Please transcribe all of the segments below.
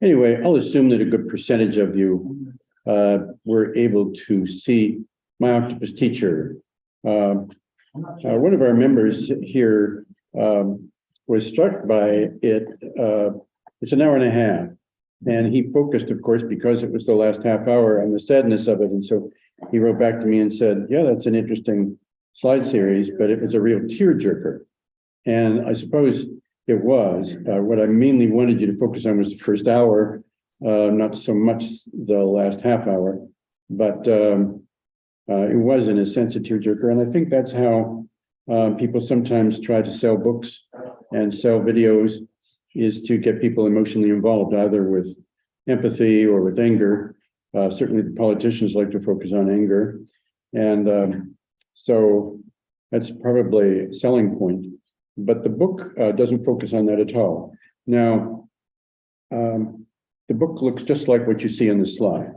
Anyway, I'll assume that a good percentage of you were able to see My Octopus Teacher. One of our members here was struck by it. It's an hour and a half. And he focused, of course, because it was the last half hour, on the sadness of it. And so he wrote back to me and said, yeah, that's an interesting slide series, but it was a real tearjerker. And I suppose it was. What I mainly wanted you to focus on was the first hour, not so much the last half hour, but it was, in a sense, a tearjerker. And I think that's how people sometimes try to sell books and sell videos, is to get people emotionally involved, either with empathy or with anger. Certainly the politicians like to focus on anger. And so that's probably a selling point. But the book doesn't focus on that at all. Now, the book looks just like what you see on the slide.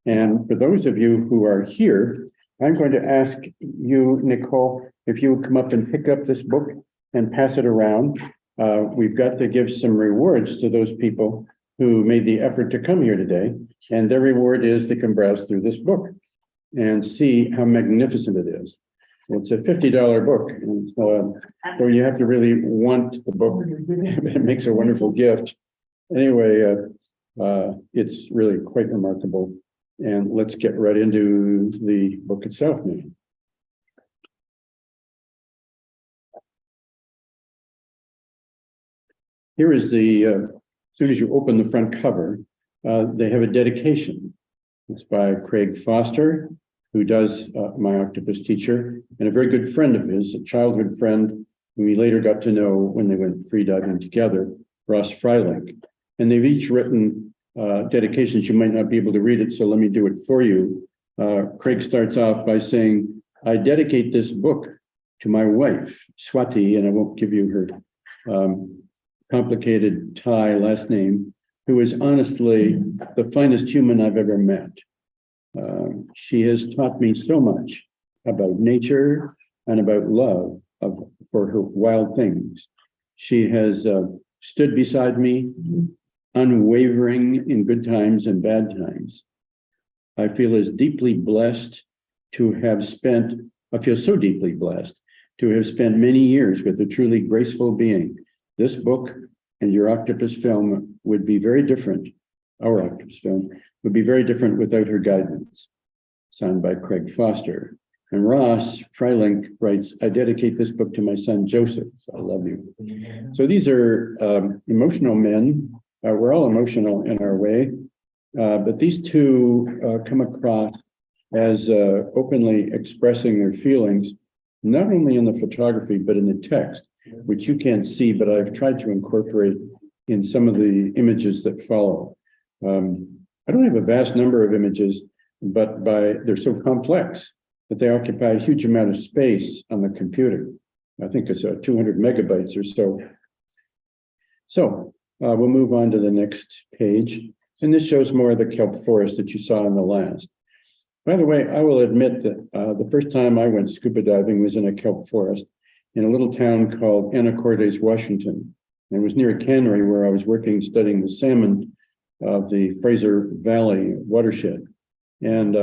And for those of you who are here, I'm going to ask you, Nicole, if you would come up and pick up this book and pass it around. We've got to give some rewards to those people who made the effort to come here today. And their reward is they can browse through this book and see how magnificent it is. It's a $50 book. And, so you have to really want the book. It makes a wonderful gift. Anyway, it's really quite remarkable. And let's get right into the book itself now. Here is the, as soon as you open the front cover, they have a dedication. It's by Craig Foster, who does My Octopus Teacher, and a very good friend of his, a childhood friend whom he later got to know when they went free diving together, Ross Freilich. And they've each written dedications. You might not be able to read it, so let me do it for you. Craig starts off by saying, I dedicate this book to my wife, Swati, and I won't give you her complicated Thai last name, who is honestly the finest human I've ever met. She has taught me so much about nature and about love for her wild things. She has stood beside me, unwavering in good times and bad times. I feel so deeply blessed to have spent many years with a truly graceful being. This book and your octopus film would be very different. Our octopus film would be very different without her guidance. Signed by Craig Foster. And Ross Freilich writes, I dedicate this book to my son, Joseph. I love you. So these are emotional men. We're all emotional in our way. But these two come across as openly expressing their feelings, not only in the photography, but in the text, which you can't see, but I've tried to incorporate in some of the images that follow. I don't have a vast number of images, but they're so complex that they occupy a huge amount of space on the computer. I think it's 200 megabytes or so. So we'll move on to the next page. And this shows more of the kelp forest that you saw in the last. By the way, I will admit that the first time I went scuba diving was in a kelp forest in a little town called Anacortes, Washington. And it was near a cannery where I was working, studying the salmon of the Fraser Valley watershed. And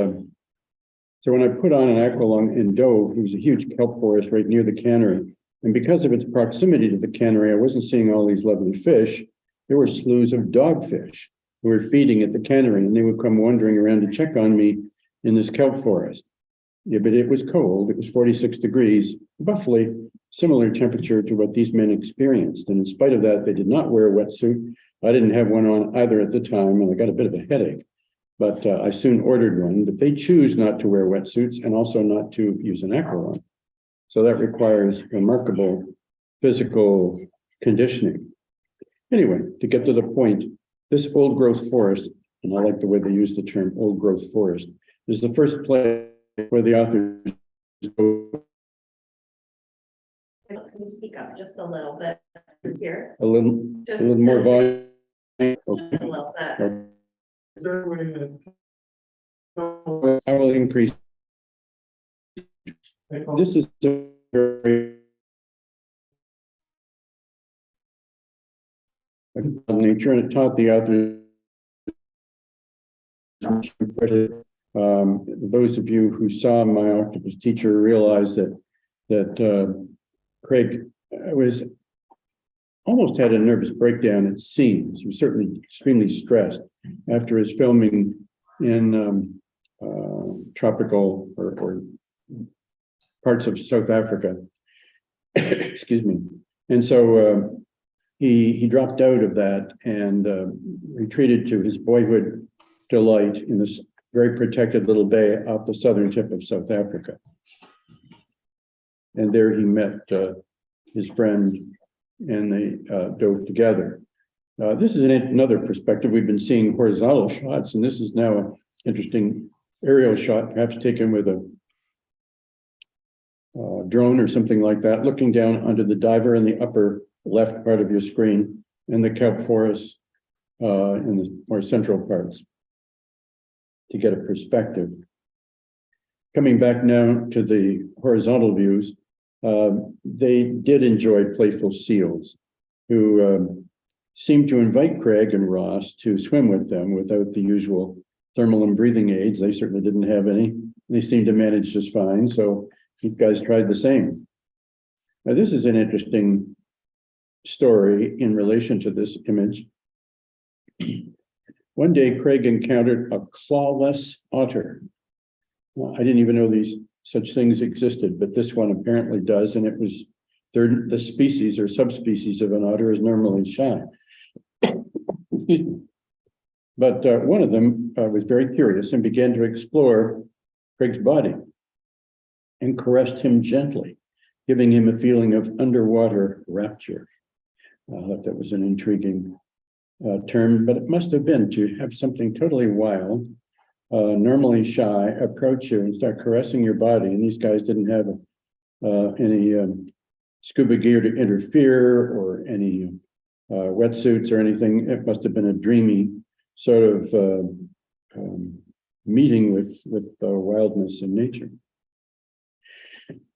so when I put on an aqualung and dove, there was a huge kelp forest right near the cannery. And because of its proximity to the cannery, I wasn't seeing all these lovely fish. There were slews of dogfish who were feeding at the cannery, and they would come wandering around to check on me in this kelp forest. Yeah, but it was cold. It was 46 degrees, roughly similar temperature to what these men experienced. And in spite of that, they did not wear a wetsuit. I didn't have one on either at the time, and I got a bit of a headache. But I soon ordered one. But they choose not to wear wetsuits and also not to use an aqualung. So that requires remarkable physical conditioning. Anyway, to get to the point, this old growth forest, and I like the way they use the term old growth forest, is the first place where the authors go. Can you speak up just a little bit here? A little more volume. Okay. A little bit. I will increase. This is a very nature, and it taught the authors Those of you who saw my octopus teacher realize that Craig was almost had a nervous breakdown at scenes. He was certainly extremely stressed after his filming in tropical or parts of South Africa. Excuse me. And so he dropped out of that and retreated to his boyhood delight in this very protected little bay off the southern tip of South Africa. And there he met his friend, and they dove together. This is another perspective. We've been seeing horizontal shots, and this is now an interesting aerial shot, perhaps taken with a drone or something like that, looking down onto the diver in the upper left part of your screen and the kelp forest in the more central parts to get a perspective. Coming back now to the horizontal views, they did enjoy playful seals who seemed to invite Craig and Ross to swim with them without the usual thermal and breathing aids. They certainly didn't have any. They seemed to manage just fine. So you guys tried the same. Now, this is an interesting story in relation to this image. One day, Craig encountered a clawless otter. Well, I didn't even know such things existed, but this one apparently does, and it was the species or subspecies of an otter is normally shy. But one of them was very curious and began to explore Craig's body and caressed him gently, giving him a feeling of underwater rapture. I thought that was an intriguing term, but it must have been to have something totally wild, normally shy, approach you and start caressing your body. And these guys didn't have any scuba gear to interfere or any wetsuits or anything. It must have been a dreamy sort of meeting with wildness in nature.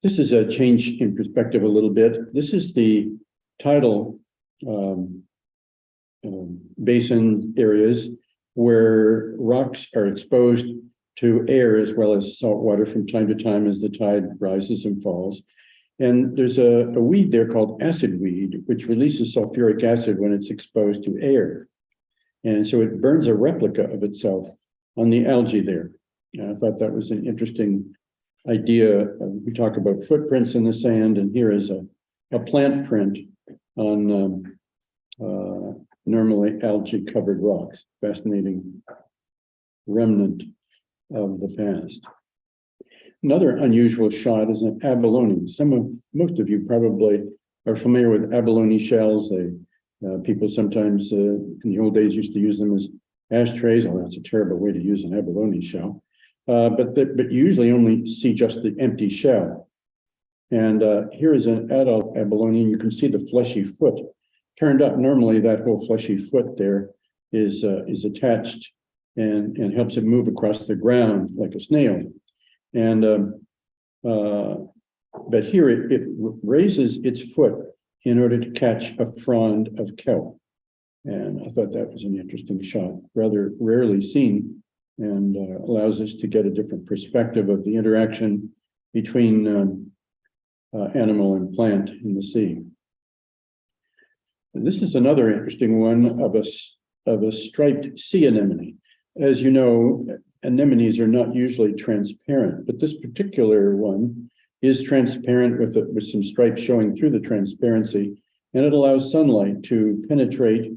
This is a change in perspective a little bit. This is the tidal basin areas where rocks are exposed to air as well as salt water from time to time as the tide rises and falls. And there's a weed there called acid weed, which releases sulfuric acid when it's exposed to air. And so it burns a replica of itself on the algae there. And I thought that was an interesting idea. We talk about footprints in the sand, and here is a plant print on normally algae covered rocks. Fascinating remnant of the past. Another unusual shot is an abalone. Most of you probably are familiar with abalone shells. People sometimes in the old days used to use them as ashtrays. Oh, that's a terrible way to use an abalone shell. But you usually only see just the empty shell. And here is an adult abalone, and you can see the fleshy foot turned up. Normally, that whole fleshy foot there is attached and helps it move across the ground like a snail. And but here it raises its foot in order to catch a frond of kelp. And I thought that was an interesting shot, rather rarely seen, and allows us to get a different perspective of the interaction between animal and plant in the sea. And this is another interesting one of a striped sea anemone. As you know, anemones are not usually transparent, but this particular one is transparent with some stripes showing through the transparency, and it allows sunlight to penetrate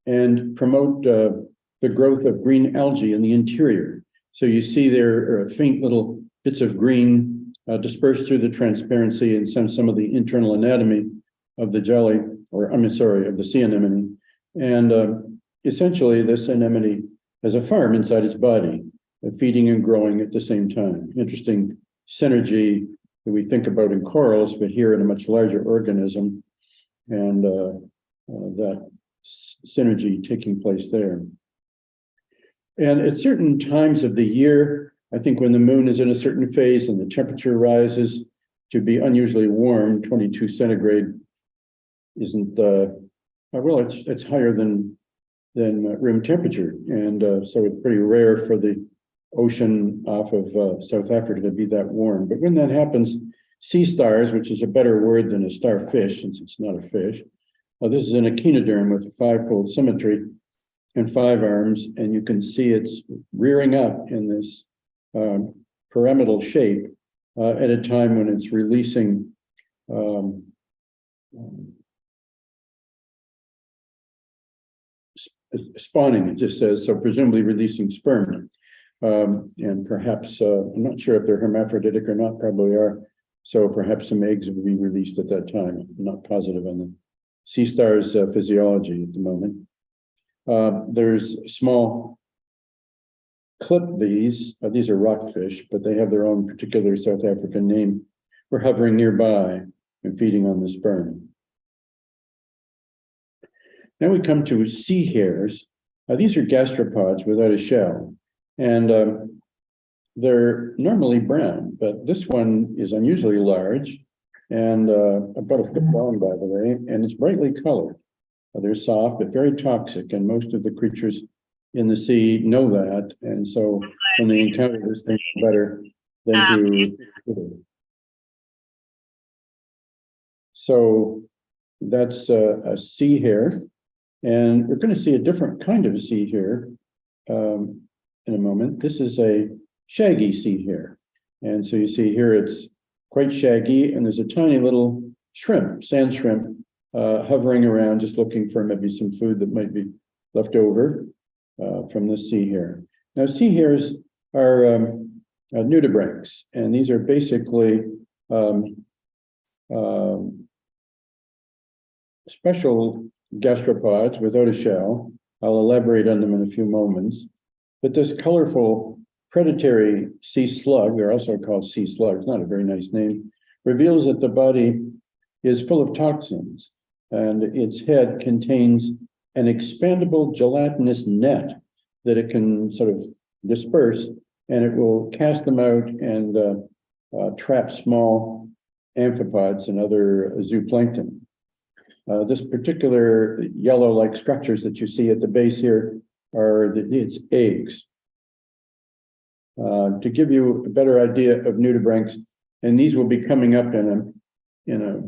and promote the growth of green algae in the interior. So you see there are faint little bits of green dispersed through the transparency and some of the internal anatomy of the jelly, of the sea anemone. And essentially this anemone has a farm inside its body, feeding and growing at the same time. Interesting synergy that we think about in corals, but here in a much larger organism, and that synergy taking place there. And at certain times of the year, I think when the moon is in a certain phase and the temperature rises to be unusually warm, 22 centigrade isn't, well, it's higher than room temperature. And so it's pretty rare for the ocean off of South Africa to be that warm. But when that happens, sea stars, which is a better word than a starfish, since it's not a fish, this is an echinoderm with a five-fold symmetry and 5 arms, and you can see it's rearing up in this pyramidal shape at a time when it's releasing spawning, it just says, so presumably releasing sperm. And perhaps, I'm not sure if they're hermaphroditic or not, probably are. So perhaps some eggs will be released at that time. I'm not positive on the sea star's physiology at the moment. There's small clip these are rockfish, but they have their own particular South African name. We're hovering nearby and feeding on the sperm. Now we come to sea hares. These are gastropods without a shell, and they're normally brown, but this one is unusually large and about a foot long, by the way, and it's brightly colored. They're soft, but very toxic, and most of the creatures in the sea know that, and so when they encounter this thing, better than to. So that's a sea hare, and we're going to see a different kind of sea hare in a moment. This is a shaggy sea hare, and so you see here it's quite shaggy, and there's a tiny little shrimp, sand shrimp, hovering around, just looking for maybe some food that might be left over from this sea hare. Now, sea hares are nudibranchs, and these are basically special gastropods without a shell. I'll elaborate on them in a few moments. But this colorful predatory sea slug, they're also called sea slugs, not a very nice name, reveals that the body is full of toxins, and its head contains an expandable gelatinous net that it can sort of disperse, and it will cast them out and trap small amphipods and other zooplankton. This particular yellow-like structures that you see at the base here are its eggs. To give you a better idea of nudibranchs, and these will be coming up in a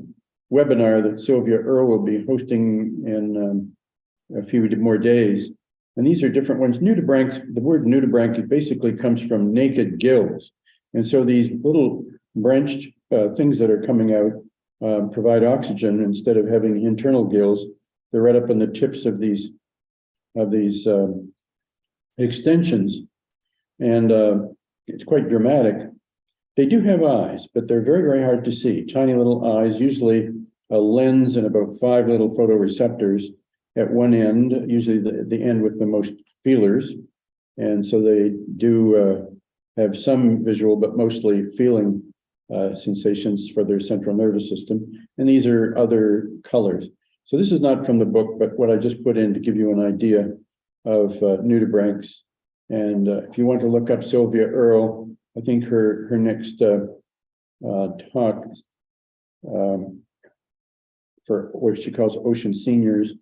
webinar that Sylvia Earle will be hosting in a few more days. And these are different ones. Nudibranchs, the word nudibranch basically comes from naked gills. And so these little branched things that are coming out provide oxygen instead of having internal gills. They're right up on the tips of these extensions. And it's quite dramatic. They do have eyes, but they're very, very hard to see. Tiny little eyes, usually a lens and about 5 little photoreceptors at one end, usually the end with the most feelers. And so they do have some visual, but mostly feeling sensations for their central nervous system. And these are other colors. So this is not from the book, but what I just put in to give you an idea of nudibranchs. And if you want to look up Sylvia Earle, I think her next talk for what she calls Ocean Seniors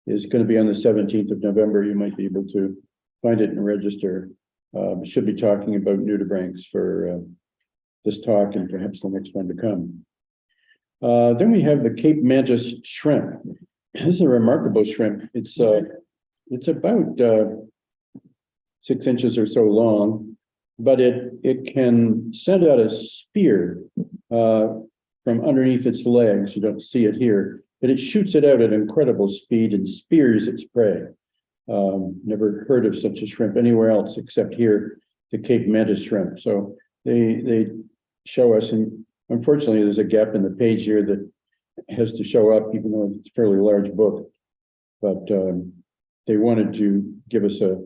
is going to be on the 17th of November. You might be able to find it and register. Should be talking about nudibranchs for this talk and perhaps the next one to come. Then we have the Cape Mantis shrimp. This is a remarkable shrimp. It's about 6 inches or so long, but it can send out a spear from underneath its legs. You don't see it here, but it shoots it out at incredible speed and spears its prey. Never heard of such a shrimp anywhere else except here, the Cape Mantis shrimp. So they show us, and unfortunately there's a gap in the page here that has to show up, even though it's a fairly large book. But they wanted to give us a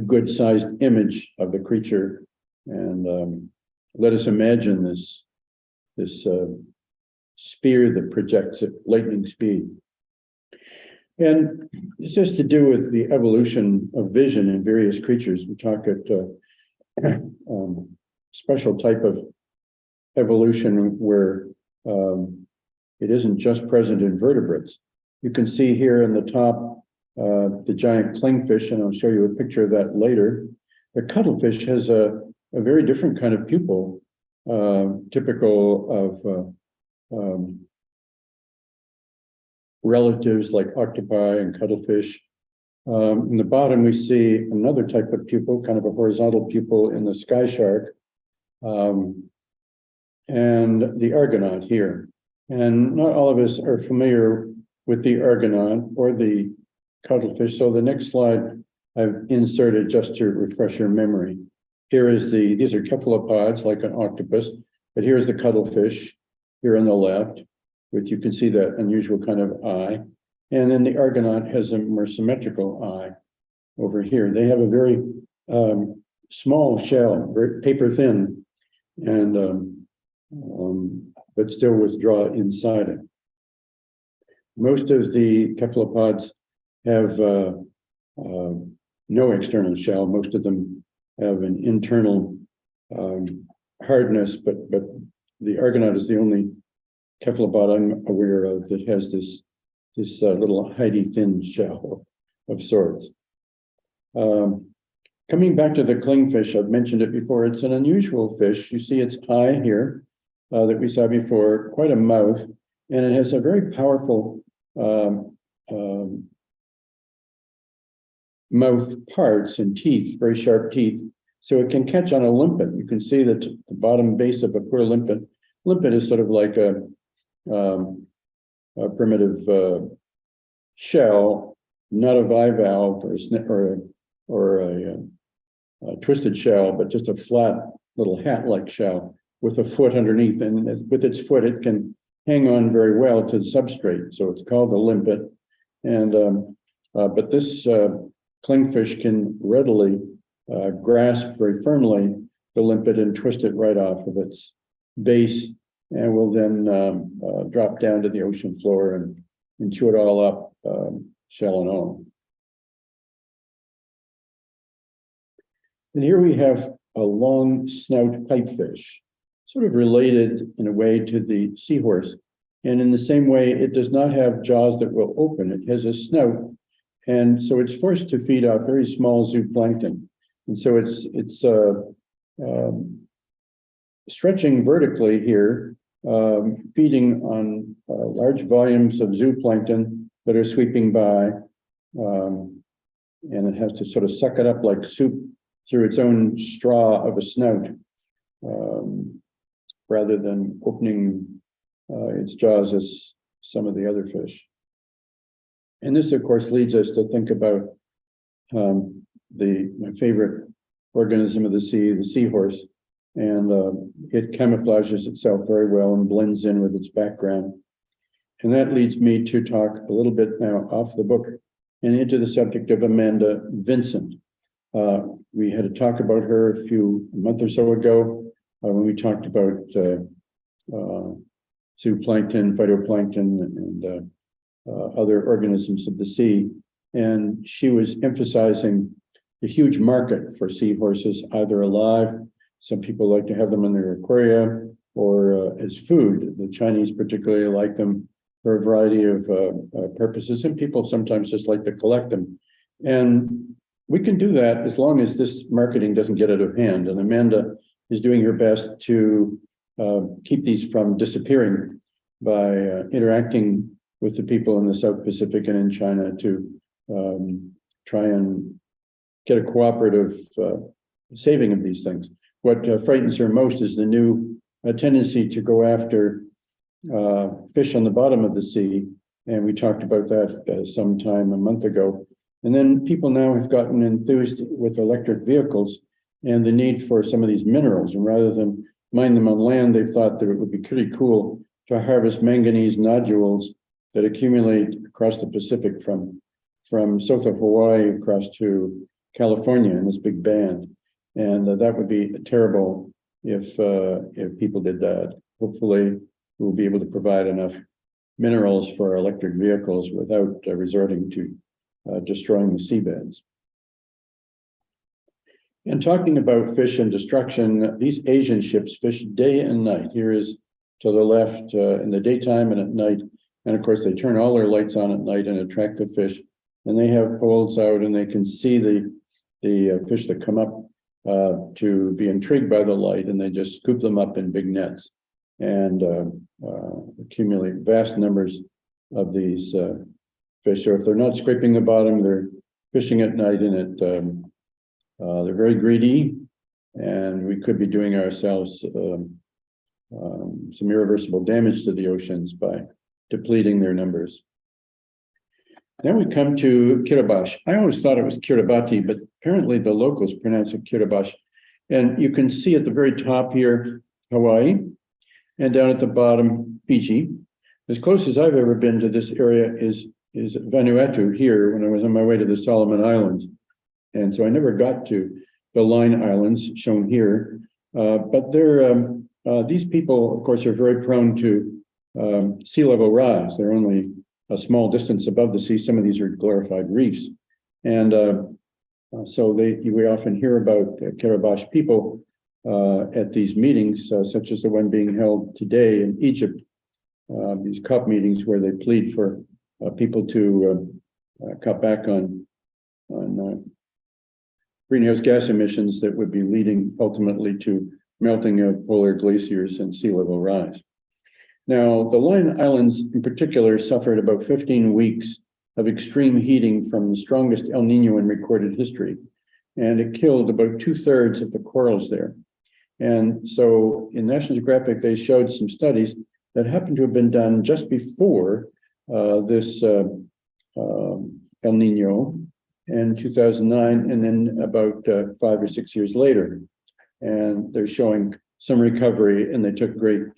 good sized image of the creature and let us imagine this spear that projects at lightning speed. And this has to do with the evolution of vision in various creatures. We talk at special type of evolution where it isn't just present in vertebrates. You can see here in the top, the giant clingfish, and I'll show you a picture of that later. The cuttlefish has a very different kind of pupil, typical of relatives like octopi and cuttlefish. In the bottom, we see another type of pupil, kind of a horizontal pupil in the sky shark, and the Argonaut here. And not all of us are familiar with the Argonaut or the cuttlefish. So the next slide I've inserted just to refresh your memory. Here is these are cephalopods like an octopus, but here's the cuttlefish here on the left, with you can see that unusual kind of eye. And then the Argonaut has a more symmetrical eye over here. They have a very small shell, very paper thin, and but still withdraw inside it. Most of the cephalopods have no external shell. Most of them have an internal hardness, but the Argonaut is the only cephalopod I'm aware of that has this little hidey thin shell of sorts. Coming back to the clingfish, I've mentioned it before. It's an unusual fish. You see its eye here that we saw before, quite a mouth, and it has a very powerful mouth parts and teeth, very sharp teeth. So it can catch on a limpet. You can see that the bottom base of a poor limpet. Limpet is sort of like a primitive shell, not a bivalve or a twisted shell, but just a flat little hat-like shell with a foot underneath. And with its foot, it can hang on very well to the substrate. So it's called a limpet. And but this clingfish can readily grasp very firmly the limpet and twist it right off of its base, and will then drop down to the ocean floor and chew it all up, shell and all. And here we have a long snout pipefish, sort of related in a way to the seahorse. And in the same way, it does not have jaws that will open. It has a snout. And so it's forced to feed off very small zooplankton. And so it's stretching vertically here, feeding on large volumes of zooplankton that are sweeping by. And it has to sort of suck it up like soup through its own straw of a snout, rather than opening its jaws as some of the other fish. And this, of course, leads us to think about my favorite organism of the sea, the seahorse. And it camouflages itself very well and blends in with its background. And that leads me to talk a little bit now off the book and into the subject of Amanda Vincent. We had a talk about her a month or so ago when we talked about zooplankton, phytoplankton, and other organisms of the sea. And she was emphasizing the huge market for seahorses, either alive. Some people like to have them in their aquaria or as food. The Chinese particularly like them for a variety of purposes, and people sometimes just like to collect them. And we can do that as long as this marketing doesn't get out of hand. And Amanda is doing her best to keep these from disappearing by interacting with the people in the South Pacific and in China to try and get a cooperative saving of these things. What frightens her most is the new tendency to go after fish on the bottom of the sea. And we talked about that sometime a month ago. And then people now have gotten enthused with electric vehicles and the need for some of these minerals. And rather than mine them on land, they thought that it would be pretty cool to harvest manganese nodules that accumulate across the Pacific from south of Hawaii across to California in this big band. And that would be terrible if people did that. Hopefully, we'll be able to provide enough minerals for our electric vehicles without resorting to destroying the seabeds. And talking about fish and destruction, these Asian ships fish day and night. Here is to the left in the daytime, and at night And of course, they turn all their lights on at night and attract the fish. And they have poles out and they can see the fish that come up to be intrigued by the light, and they just scoop them up in big nets and accumulate vast numbers of these fish. So if they're not scraping the bottom, they're fishing at night, and they're very greedy, and we could be doing ourselves some irreversible damage to the oceans by depleting their numbers. Then we come to Kiribati. I always thought it was Kiribati, but apparently the locals pronounce it Kiribati. And you can see at the very top here, Hawaii, and down at the bottom, Fiji. As close as I've ever been to this area is Vanuatu here when I was on my way to the Solomon Islands. And so I never got to the Line Islands shown here. But these people, of course, are very prone to sea level rise. They're only a small distance above the sea. Some of these are glorified reefs. And so we often hear about Kiribati people at these meetings, such as the one being held today in Egypt, these COP meetings where they plead for people to cut back on greenhouse gas emissions that would be leading ultimately to melting of polar glaciers and sea level rise. Now, the Line Islands in particular suffered about 15 weeks of extreme heating from the strongest El Nino in recorded history, and it killed about 2/3 of the corals there. And so in National Geographic, they showed some studies that happened to have been done just before this El Nino in 2009, and then about 5 or 6 years later. And they're showing some recovery, and they took great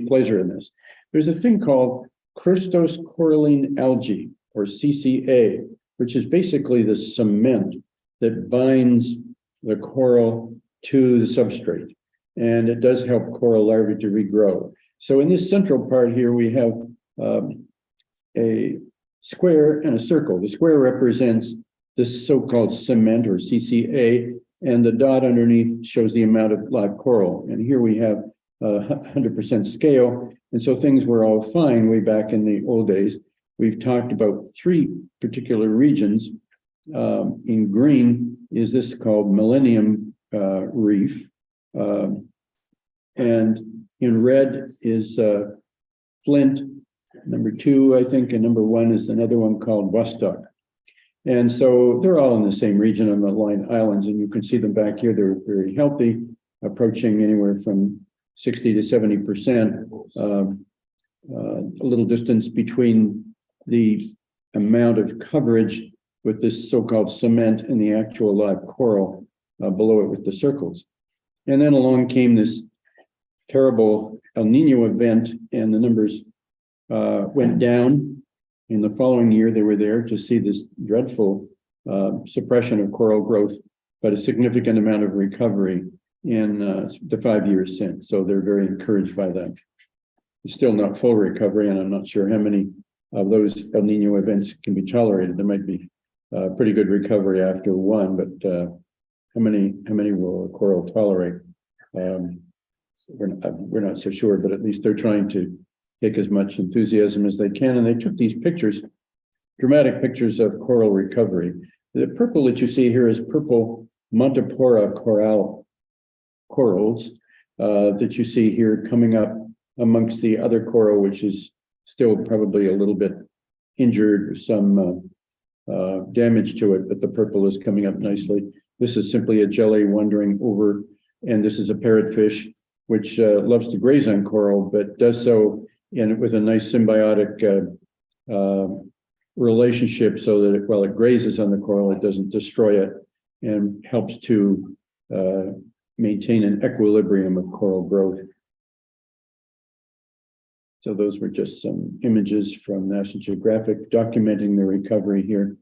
pleasure in this. There's a thing called Christos coralline algae, or CCA, which is basically the cement that binds the coral to the substrate. And it does help coral larvae to regrow. So in this central part here, we have a square and a circle. The square represents this so-called cement, or CCA, and the dot underneath shows the amount of live coral. And here we have 100% scale. And so things were all fine way back in the old days. We've talked about 3 particular regions. In green is this called Millennium Reef. And in red is Flint, number 2, I think, and number 1 is another one called Vostok. And so they're all in the same region on the Line Islands, and you can see them back here. They're very healthy, approaching anywhere from 60 to 70%. A little distance between the amount of coverage with this so-called cement and the actual live coral below it with the circles. And then along came this terrible El Nino event, and the numbers went down. In the following year, they were there to see this dreadful suppression of coral growth, but a significant amount of recovery in the 5 years since. So they're very encouraged by that. It's still not full recovery, and I'm not sure how many of those El Nino events can be tolerated. There might be pretty good recovery after one, but how many will a coral tolerate? We're not so sure, but at least they're trying to take as much enthusiasm as they can. And they took these pictures, dramatic pictures of coral recovery. The purple that you see here is purple Montipora corals that you see here coming up amongst the other coral, which is still probably a little bit injured, some damage to it, but the purple is coming up nicely. This is simply a jelly wandering over, and this is a parrotfish, which loves to graze on coral, but does so with a nice symbiotic relationship, so that while it grazes on the coral, it doesn't destroy it, and helps to maintain an equilibrium of coral growth. So those were just some images from National Geographic documenting the recovery here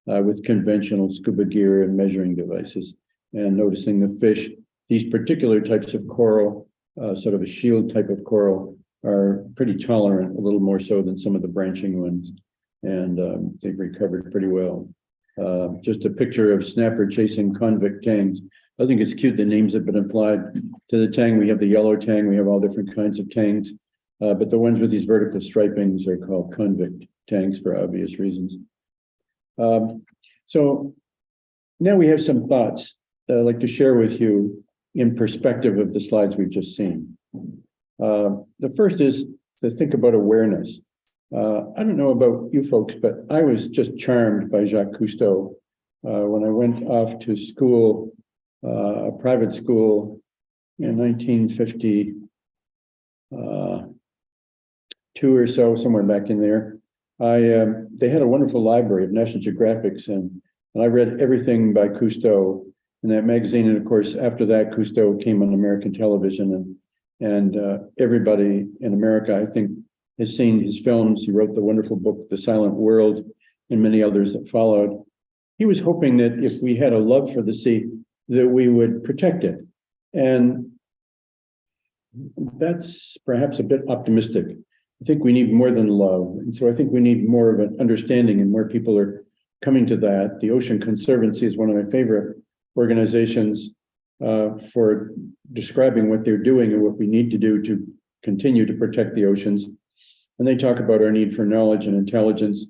with conventional scuba gear and measuring devices, and noticing the fish. These particular types of coral, sort of a shield type of coral, are pretty tolerant, a little more so than some of the branching ones, and they've recovered pretty well. Just a picture of snapper chasing convict tangs. I think it's cute the names have been applied to the tang. We have the yellow tang, we have all different kinds of tangs. but the ones with these vertical stripings are called convict tanks for obvious reasons. So now we have some thoughts that I'd like to share with you in perspective of the slides we've just seen. The first is to think about awareness. I don't know about you folks, but I was just charmed by Jacques Cousteau when I went off to school, a private school in 1952 or so, somewhere back in there. They had a wonderful library of National Geographics, and I read everything by Cousteau in that magazine. And of course, after that, Cousteau came on American television, and everybody in America, I think, has seen his films. He wrote the wonderful book, The Silent World, and many others that followed. He was hoping that if we had a love for the sea, that we would protect it. And that's perhaps a bit optimistic. I think we need more than love. And so I think we need more of an understanding, and more people are coming to that. The Ocean Conservancy is one of my favorite organizations for describing what they're doing and what we need to do to continue to protect the oceans. And they talk about our need for knowledge and intelligence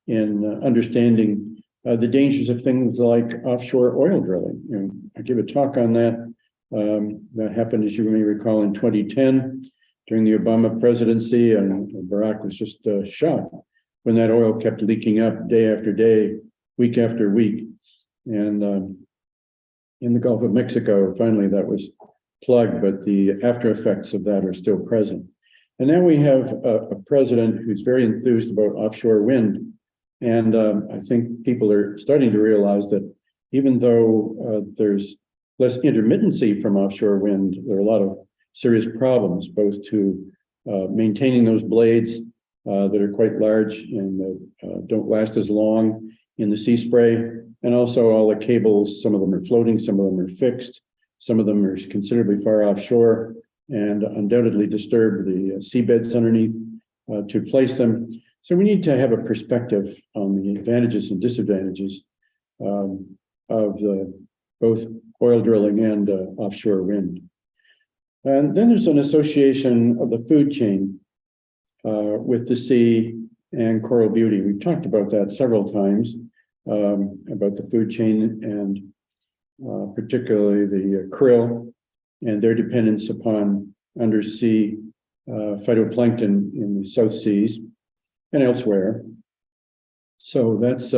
in understanding the dangers of things like offshore oil drilling. You know, I give a talk on that. That happened, as you may recall, in 2010 during the Obama presidency, and Barack was just shocked when that oil kept leaking up day after day, week after week. And in the Gulf of Mexico, finally that was plugged, but the after effects of that are still present. And now we have a president who's very enthused about offshore wind. And I think people are starting to realize that even though there's less intermittency from offshore wind, there are a lot of serious problems, both to maintaining those blades that are quite large and don't last as long in the sea spray, and also all the cables. Some of them are floating, some of them are fixed, some of them are considerably far offshore, and undoubtedly disturb the seabeds underneath to place them. So we need to have a perspective on the advantages and disadvantages of both oil drilling and offshore wind. And then there's an association of the food chain with the sea and coral beauty. We've talked about that several times, about the food chain, and particularly the krill and their dependence upon undersea phytoplankton in the South Seas and elsewhere. So that's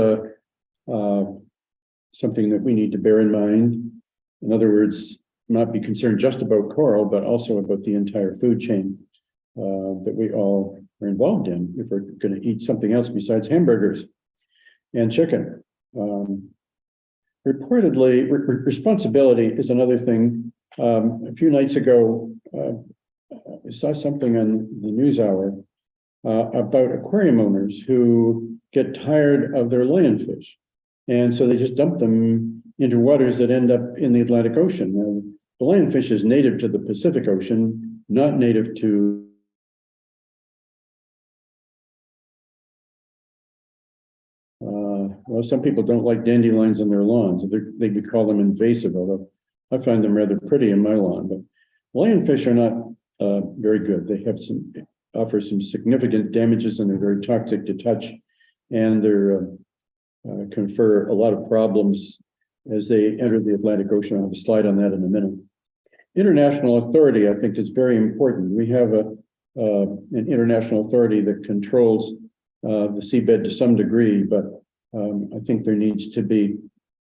something that we need to bear in mind. In other words, not be concerned just about coral, but also about the entire food chain that we all are involved in if we're going to eat something else besides hamburgers and chicken. Reportedly, responsibility is another thing. A few nights ago, I saw something on the NewsHour about aquarium owners who get tired of their lionfish. And so they just dump them into waters that end up in the Atlantic Ocean. Now, the lionfish is native to the Pacific Ocean, not native to well, some people don't like dandelions on their lawns. They could call them invasive, although I find them rather pretty in my lawn. But lionfish are not very good. They have offer some significant damages, and they're very toxic to touch, and they're confer a lot of problems as they enter the Atlantic Ocean. I'll have a slide on that in a minute. International authority, I think, is very important. We have an international authority that controls the seabed to some degree, but I think there needs to be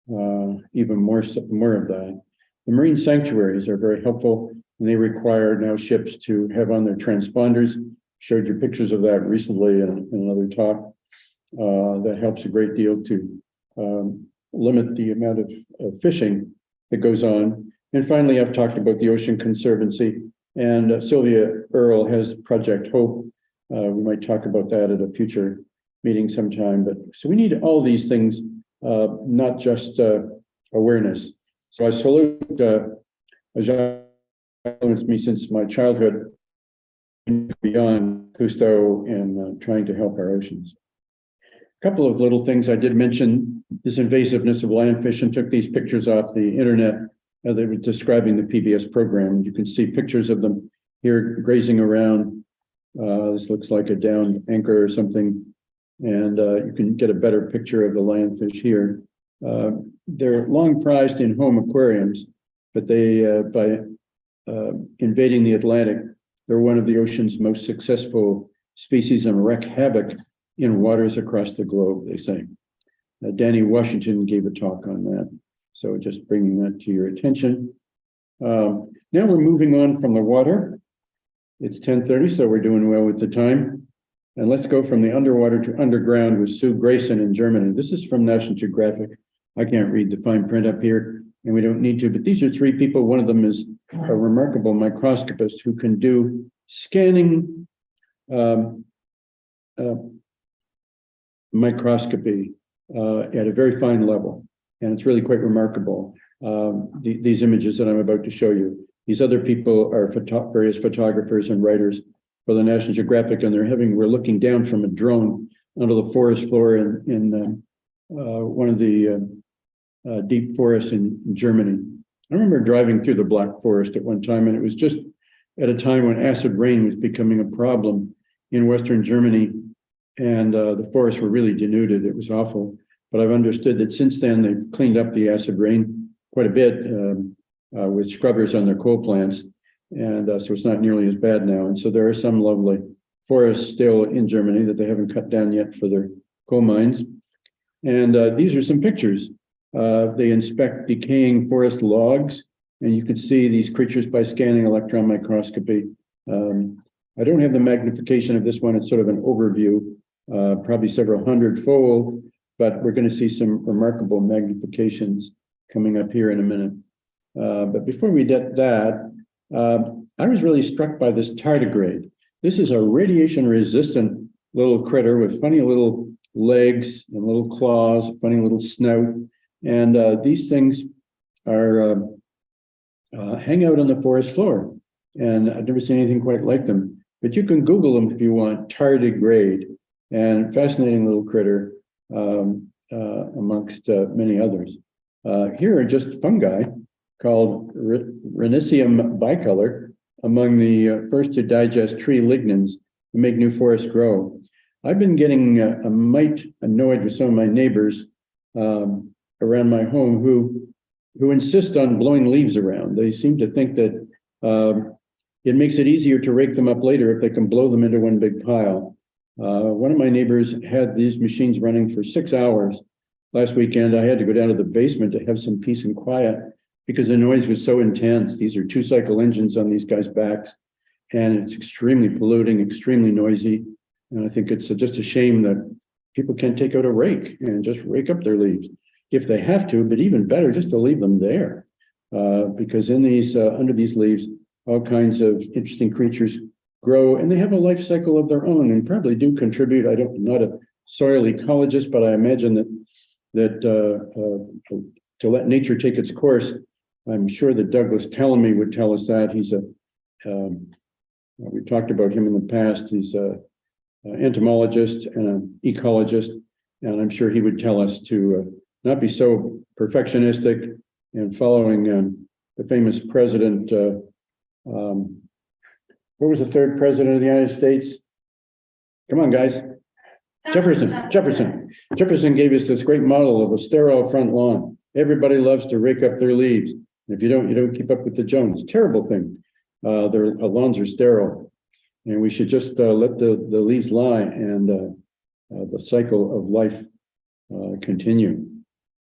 even more of that. The marine sanctuaries are very helpful, and they require now ships to have on their transponders. Showed you pictures of that recently in another talk. That helps a great deal to limit the amount of fishing that goes on. And finally, I've talked about the Ocean Conservancy, and Sylvia Earle has Project Hope. We might talk about that at a future meeting sometime. But so we need all these things, not just awareness. So I salute Jean, influenced me since my childhood and beyond, Cousteau, and trying to help our oceans. A couple of little things I did mention: this invasiveness of lionfish, and took these pictures off the internet. They were describing the PBS program. You can see pictures of them here grazing around. This looks like a downed anchor or something. And you can get a better picture of the lionfish here. They're long prized in home aquariums, but they, by invading the Atlantic, they're one of the ocean's most successful species and wreak havoc in waters across the globe, they say. Danny Washington gave a talk on that. So just bringing that to your attention. Now we're moving on from the water. It's 10:30, so we're doing well with the time. And let's go from the underwater to underground with Sue Grayson in Germany. This is from National Geographic. I can't read the fine print up here, and we don't need to, but these are three people. One of them is a remarkable microscopist who can do scanning microscopy at a very fine level. And it's really quite remarkable, these images that I'm about to show you. These other people are various photographers and writers for the National Geographic, and we're looking down from a drone onto the forest floor in one of the deep forests in Germany. I remember driving through the Black Forest at one time, and it was just at a time when acid rain was becoming a problem in Western Germany, and the forests were really denuded. It was awful. But I've understood that since then, they've cleaned up the acid rain quite a bit with scrubbers on their coal plants. And so it's not nearly as bad now. And so there are some lovely forests still in Germany that they haven't cut down yet for their coal mines. And these are some pictures. They inspect decaying forest logs, and you can see these creatures by scanning electron microscopy. I don't have the magnification of this one. It's sort of an overview, probably several hundred-fold, but we're going to see some remarkable magnifications coming up here in a minute. But before we get that, I was really struck by this tardigrade. This is a radiation-resistant little critter with funny little legs and little claws, funny little snout. And these things are hang out on the forest floor. And I've never seen anything quite like them. But you can Google them if you want, tardigrade, and fascinating little critter amongst many others. Here are just fungi called Rhinicium bicolor, among the first to digest tree lignins and make new forests grow. I've been getting a mite annoyed with some of my neighbors around my home who insist on blowing leaves around. They seem to think that it makes it easier to rake them up later if they can blow them into one big pile. One of my neighbors had these machines running for 6 hours. Last weekend, I had to go down to the basement to have some peace and quiet because the noise was so intense. These are 2-cycle engines on these guys' backs, and it's extremely polluting, extremely noisy. And I think it's just a shame that people can't take out a rake and just rake up their leaves if they have to, but even better, just to leave them there. Because in these, under these leaves, all kinds of interesting creatures grow, and they have a life cycle of their own and probably do contribute. I'm not a soil ecologist, but I imagine that to let nature take its course, I'm sure that Douglas Tellamy would tell us that. He's we've talked about him in the past. He's an entomologist and an ecologist, and I'm sure he would tell us to not be so perfectionistic and following the famous president. What was the third president of the United States? Come on, guys. Jefferson. Jefferson gave us this great model of a sterile front lawn. Everybody loves to rake up their leaves. If you don't keep up with the Jones. Terrible thing. Their lawns are sterile, and we should just let the leaves lie and the cycle of life continue.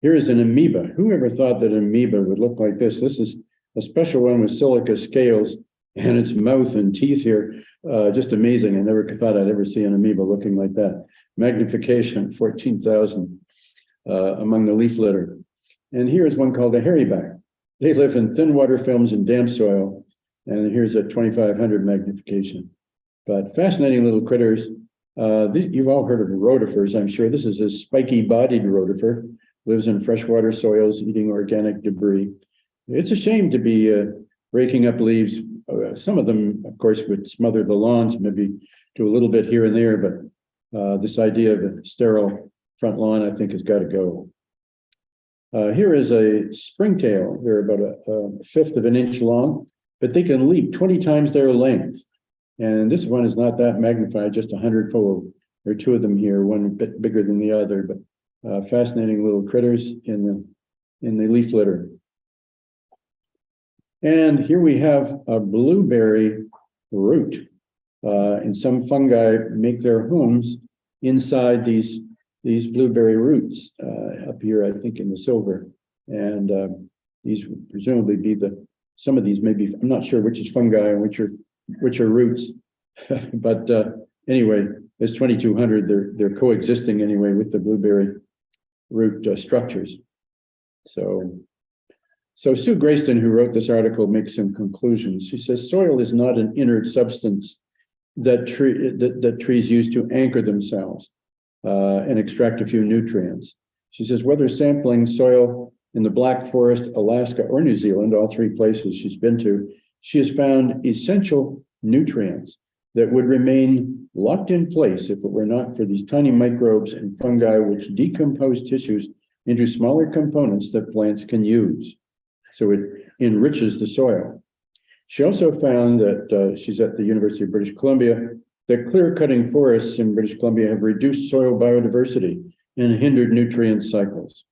Here is an amoeba. Who ever thought that an amoeba would look like this? This is a special one with silica scales, and its mouth and teeth here, just amazing. I never thought I'd ever see an amoeba looking like that. Magnification, 14,000 among the leaf litter. And here is one called a hairyback. They live in thin water films and damp soil. And here's a 2,500 magnification. But fascinating little critters. You've all heard of rotifers, I'm sure. This is a spiky-bodied rotifer. Lives in freshwater soils, eating organic debris. It's a shame to be raking up leaves. Some of them, of course, would smother the lawns, maybe do a little bit here and there, but this idea of a sterile front lawn, I think, has got to go. Here is a springtail. They're about a fifth of an inch long, but they can leap 20 times their length. And this one is not that magnified, just 100-fold. There are two of them here, one a bit bigger than the other, but fascinating little critters in the leaf litter. And here we have a blueberry root. And some fungi make their homes inside these blueberry roots up here, I think, in the silver. And these would presumably be some of these maybe, I'm not sure which is fungi and which are roots. But anyway, there's 2,200. They're coexisting anyway with the blueberry root structures. So Sue Grayston, who wrote this article, makes some conclusions. She says, soil is not an inert substance that trees use to anchor themselves and extract a few nutrients. She says, whether sampling soil in the Black Forest, Alaska, or New Zealand, all three places she's been to, she has found essential nutrients that would remain locked in place if it were not for these tiny microbes and fungi which decompose tissues into smaller components that plants can use. So it enriches the soil. She also found that, she's at the University of British Columbia, that clear-cutting forests in British Columbia have reduced soil biodiversity and hindered nutrient cycles.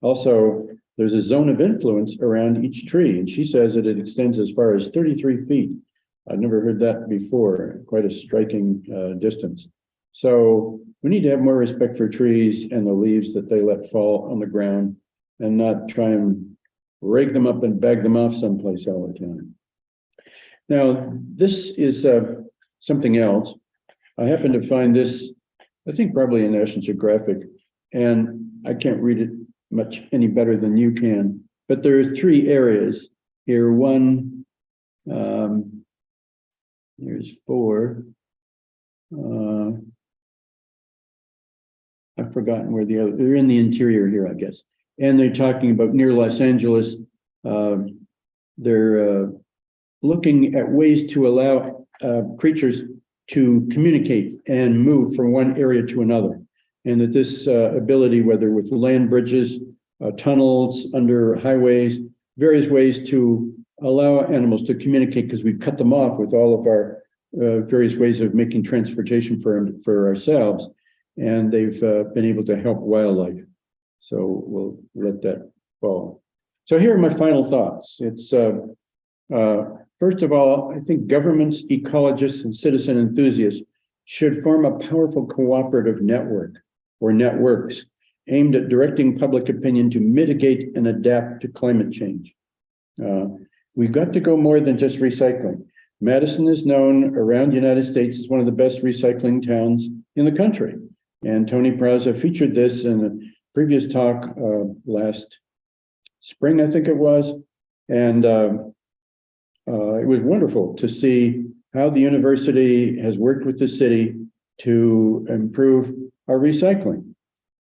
Also, there's a zone of influence around each tree, and she says that it extends as far as 33 feet. I've never heard that before, quite a striking distance. So we need to have more respect for trees and the leaves that they let fall on the ground and not try and rake them up and bag them off someplace all the time. Now, this is something else. I happen to find this, I think probably in National Geographic, and I can't read it much any better than you can, but there are three areas here. One, here's four. I've forgotten where the other, they're in the interior here, I guess. And they're talking about near Los Angeles. They're looking at ways to allow creatures to communicate and move from one area to another. And that this ability, whether with land bridges, tunnels, under highways, various ways to allow animals to communicate, because we've cut them off with all of our various ways of making transportation for ourselves. And they've been able to help wildlife. So we'll let that fall. So here are my final thoughts. It's first of all, I think governments, ecologists, and citizen enthusiasts should form a powerful cooperative network or networks aimed at directing public opinion to mitigate and adapt to climate change. We've got to go more than just recycling. Madison is known around the United States as one of the best recycling towns in the country. And Tony Praza featured this in a previous talk last spring, I think it was. And it was wonderful to see how the university has worked with the city to improve our recycling.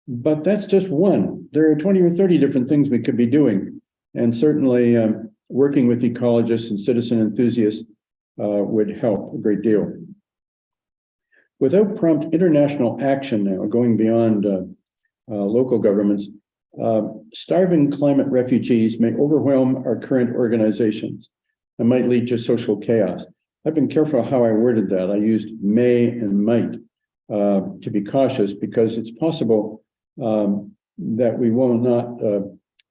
But that's just one. There are 20 or 30 different things we could be doing. And certainly working with ecologists and citizen enthusiasts would help a great deal. Without prompt international action now, going beyond local governments, starving climate refugees may overwhelm our current organizations and might lead to social chaos. I've been careful how I worded that. I used may and might to be cautious, because it's possible that we will not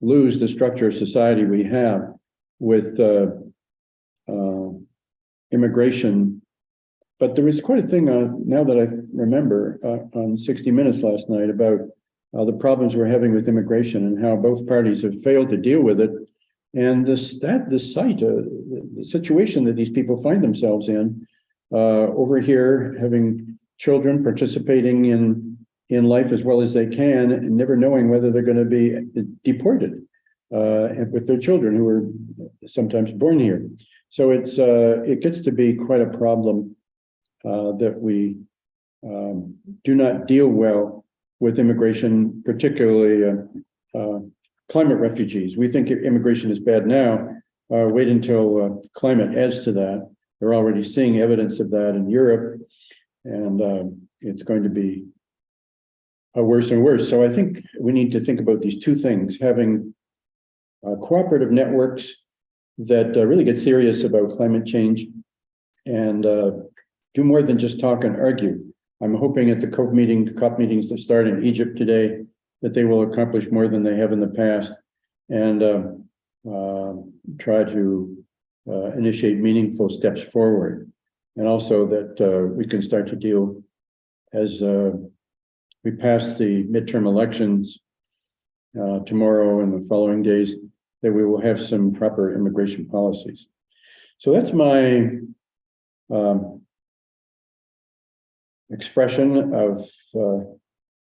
lose the structure of society we have with immigration. But there was quite a thing now that I remember on 60 Minutes last night about the problems we're having with immigration and how both parties have failed to deal with it. And the situation that these people find themselves in over here, having children participating in life as well as they can, and never knowing whether they're going to be deported with their children who are sometimes born here. So it gets to be quite a problem that we do not deal well with immigration, particularly climate refugees. We think immigration is bad now. Wait until climate adds to that. They're already seeing evidence of that in Europe, and it's going to be worse and worse. So I think we need to think about these two things: having cooperative networks that really get serious about climate change, and do more than just talk and argue. I'm hoping at the COP meetings that start in Egypt today, that they will accomplish more than they have in the past, and try to initiate meaningful steps forward. And also that we can start to deal, as we pass the midterm elections tomorrow and the following days, that we will have some proper immigration policies. So that's my expression of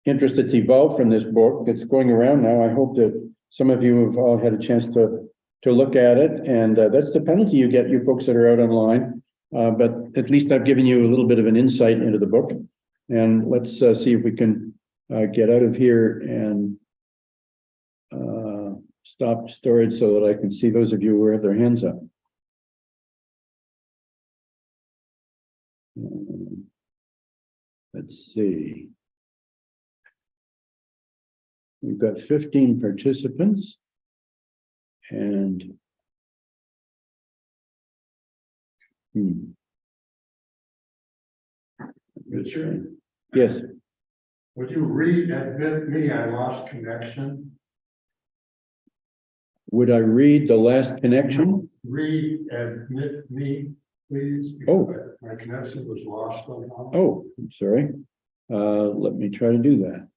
interest that's evolved from this book that's going around now. I hope that some of you have all had a chance to look at it, and that's the penalty you get, you folks that are out online. But at least I've given you a little bit of an insight into the book, and let's see if we can get out of here and stop storage so that I can see those of you who have their hands up. Let's see. We've got 15 participants, and Richard? Yes. Would you re-admit me? I lost connection. Would I read the last connection? Re-admit me, please. Oh. My connection was lost somehow. Oh, I'm sorry. Let me try to do that.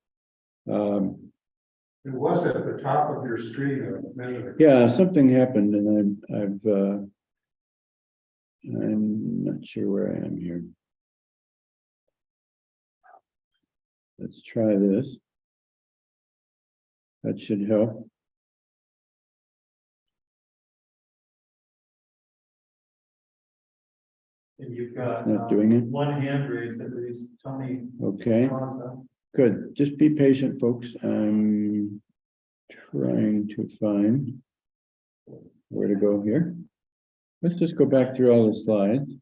It was at the top of your screen a minute ago. Yeah, something happened, and I'm not sure where I am here. Let's try this. That should help. And you've got Not doing it. one hand raised, that is Tony. Okay, good. Just be patient, folks. I'm trying to find where to go here. Let's just go back through all the slides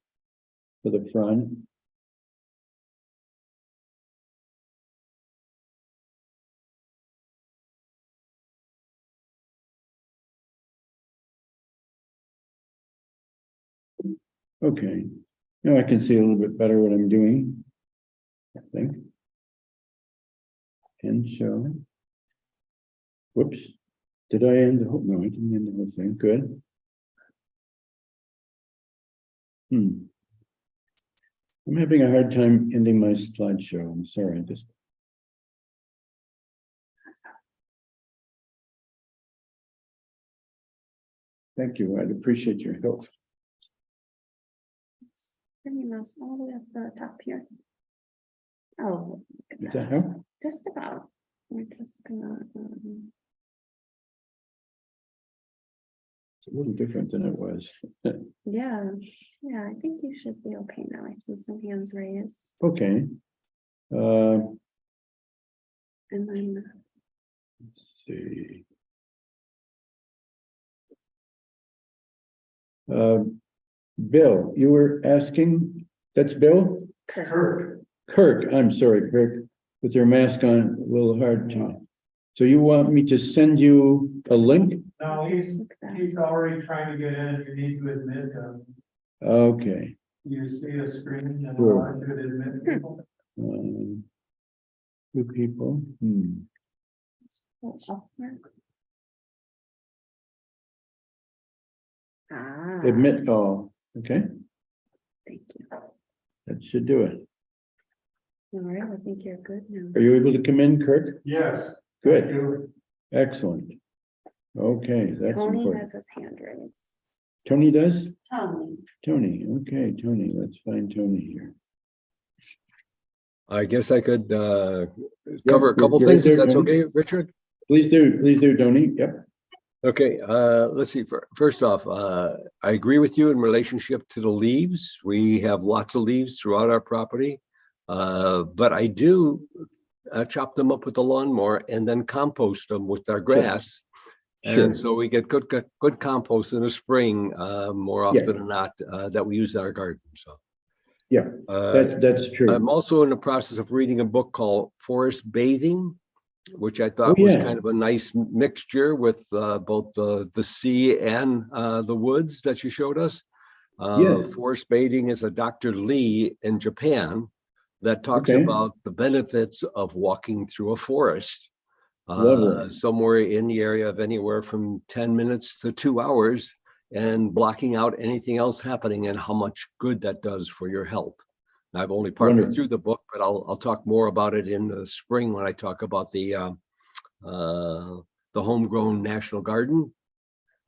to the front. Okay, now I can see a little bit better what I'm doing, I think. And show. Whoops. Did I end the whole? No, I didn't end the whole thing. Good. I'm having a hard time ending my slideshow. I'm sorry. Just. Thank you. I'd appreciate your help. Bring your mouse all the way up the top here. Oh. Does that help? Just about. We're just gonna. It's a little different than it was. Yeah, I think you should be okay now. I see some hands raised, Okay. and then Let's see. Bill, you were asking, that's Bill? Kirk. Kirk, I'm sorry, Kirk, with your mask on, a little hard to. So you want me to send you a link? No, he's already trying to get in. You need to admit him. Okay. You see a screen and Sure. want to admit people. 2 people. upward. Ah, Admit all. Okay, thank you. that should do it. All right, I think you're good now. Are you able to come in, Kirk? Yes. Good. Thank you. Excellent. Okay, that's Tony important. has his hand raised. Tony does? Tony. Tony, okay, Tony, let's find Tony here. I guess I could cover a couple you're things, if there, that's Tony. okay, Richard? Please do, Tony. Yep. Okay, let's see. First off, I agree with you in relationship to the leaves. We have lots of leaves throughout our property, but I do chop them up with the lawnmower and then compost them with our grass. Sure. And so we get good compost in the spring, more often than not, that we use in our garden. So Yeah, that's true. I'm also in the process of reading a book called Forest Bathing, which I thought was kind of a nice mixture with both the sea and the woods that you showed us. Yes. Forest bathing is a Dr. Lee in Japan that talks Okay. about the benefits of walking through a forest. Lovely. Somewhere in the area of anywhere from 10 minutes to 2 hours, and blocking out anything else happening and how much good that does for your health. I've only partly Wonderful. through the book, but I'll talk more about it in the spring when I talk about the homegrown national garden.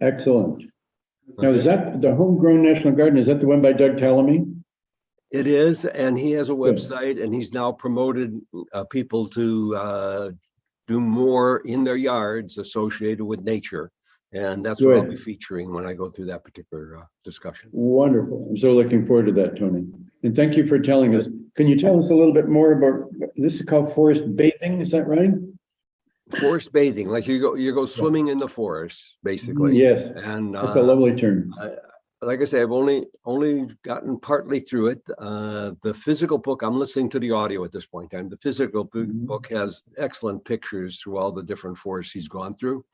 Excellent. Now, Okay. is that the Homegrown National Garden? Is that the one by Doug Tallamy? It is, and he has a Good. website, and he's now promoted people to do more in their yards associated with nature. And that's what I'll be Good. featuring when I go through that particular discussion. Wonderful. I'm so looking forward to that, Tony. And thank you for telling us. Can you tell us a little bit more about, this is called forest bathing, is that right? Forest bathing, like you go swimming in the forest, basically. Yes, And that's a lovely term. like I say, I've only gotten partly through it. The physical book, I'm listening to the audio at this point in time. The physical book has excellent pictures through all the different forests he's gone through.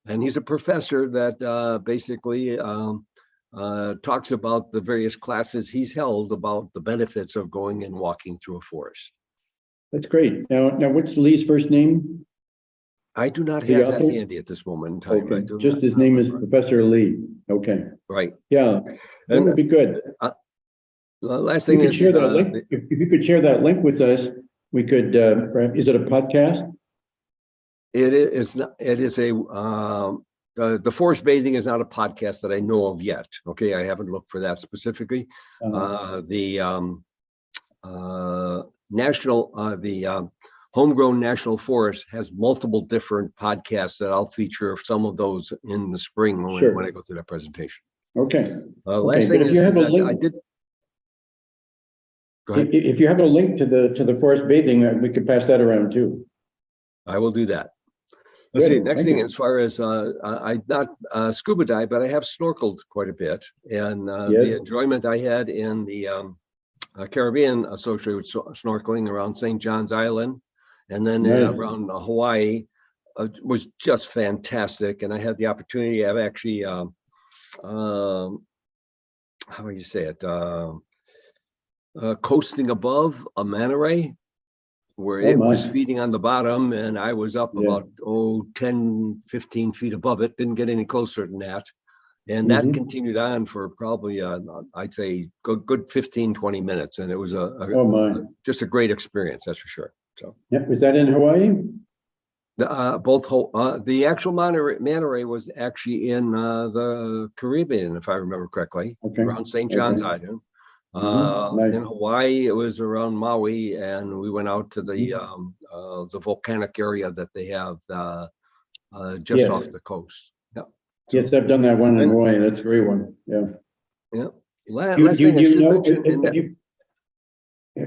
And he's a professor that basically talks about the various classes he's held about the benefits of going and walking through a forest. That's great. Now, what's Lee's first name? I do not The have that author? handy at this moment in time. Okay, just his name is Professor Lee. Okay, right. yeah, that would be good. The last You thing could is, share that link. If you could share that link with us, we could, is it a podcast? it is not, it is a the forest bathing is not a podcast that I know of yet. Okay, I haven't looked for that specifically. The Homegrown National Forest has multiple different podcasts that I'll feature some of those in the spring when I go through that presentation. Okay. Last thing if you have a link, I did. Go ahead. If you have a link to the forest bathing, we could pass that around too. I will do that. Let's see. Next thing, as far as I not scuba dive, but I have snorkeled quite a bit, and the enjoyment I had in the Caribbean associated with snorkeling around St. John's Island, and then around Hawaii was just fantastic. And I had the opportunity of actually, how do you say it, coasting above a manta ray, where it was feeding on the bottom, and I was up about 10, 15 feet above it. Didn't get any closer than that. And that continued on for probably, I'd say, good 15, 20 minutes. And it was just a great experience, that's for sure. So, was that in Hawaii? The actual manta ray was actually in the Caribbean, if I remember correctly, around St. John's Island. In Hawaii, it was around Maui, and we went out to the volcanic area that they have just off the coast. Yes, I've done that one in Hawaii. That's a great one. Yeah. Yeah. Last thing I should mention.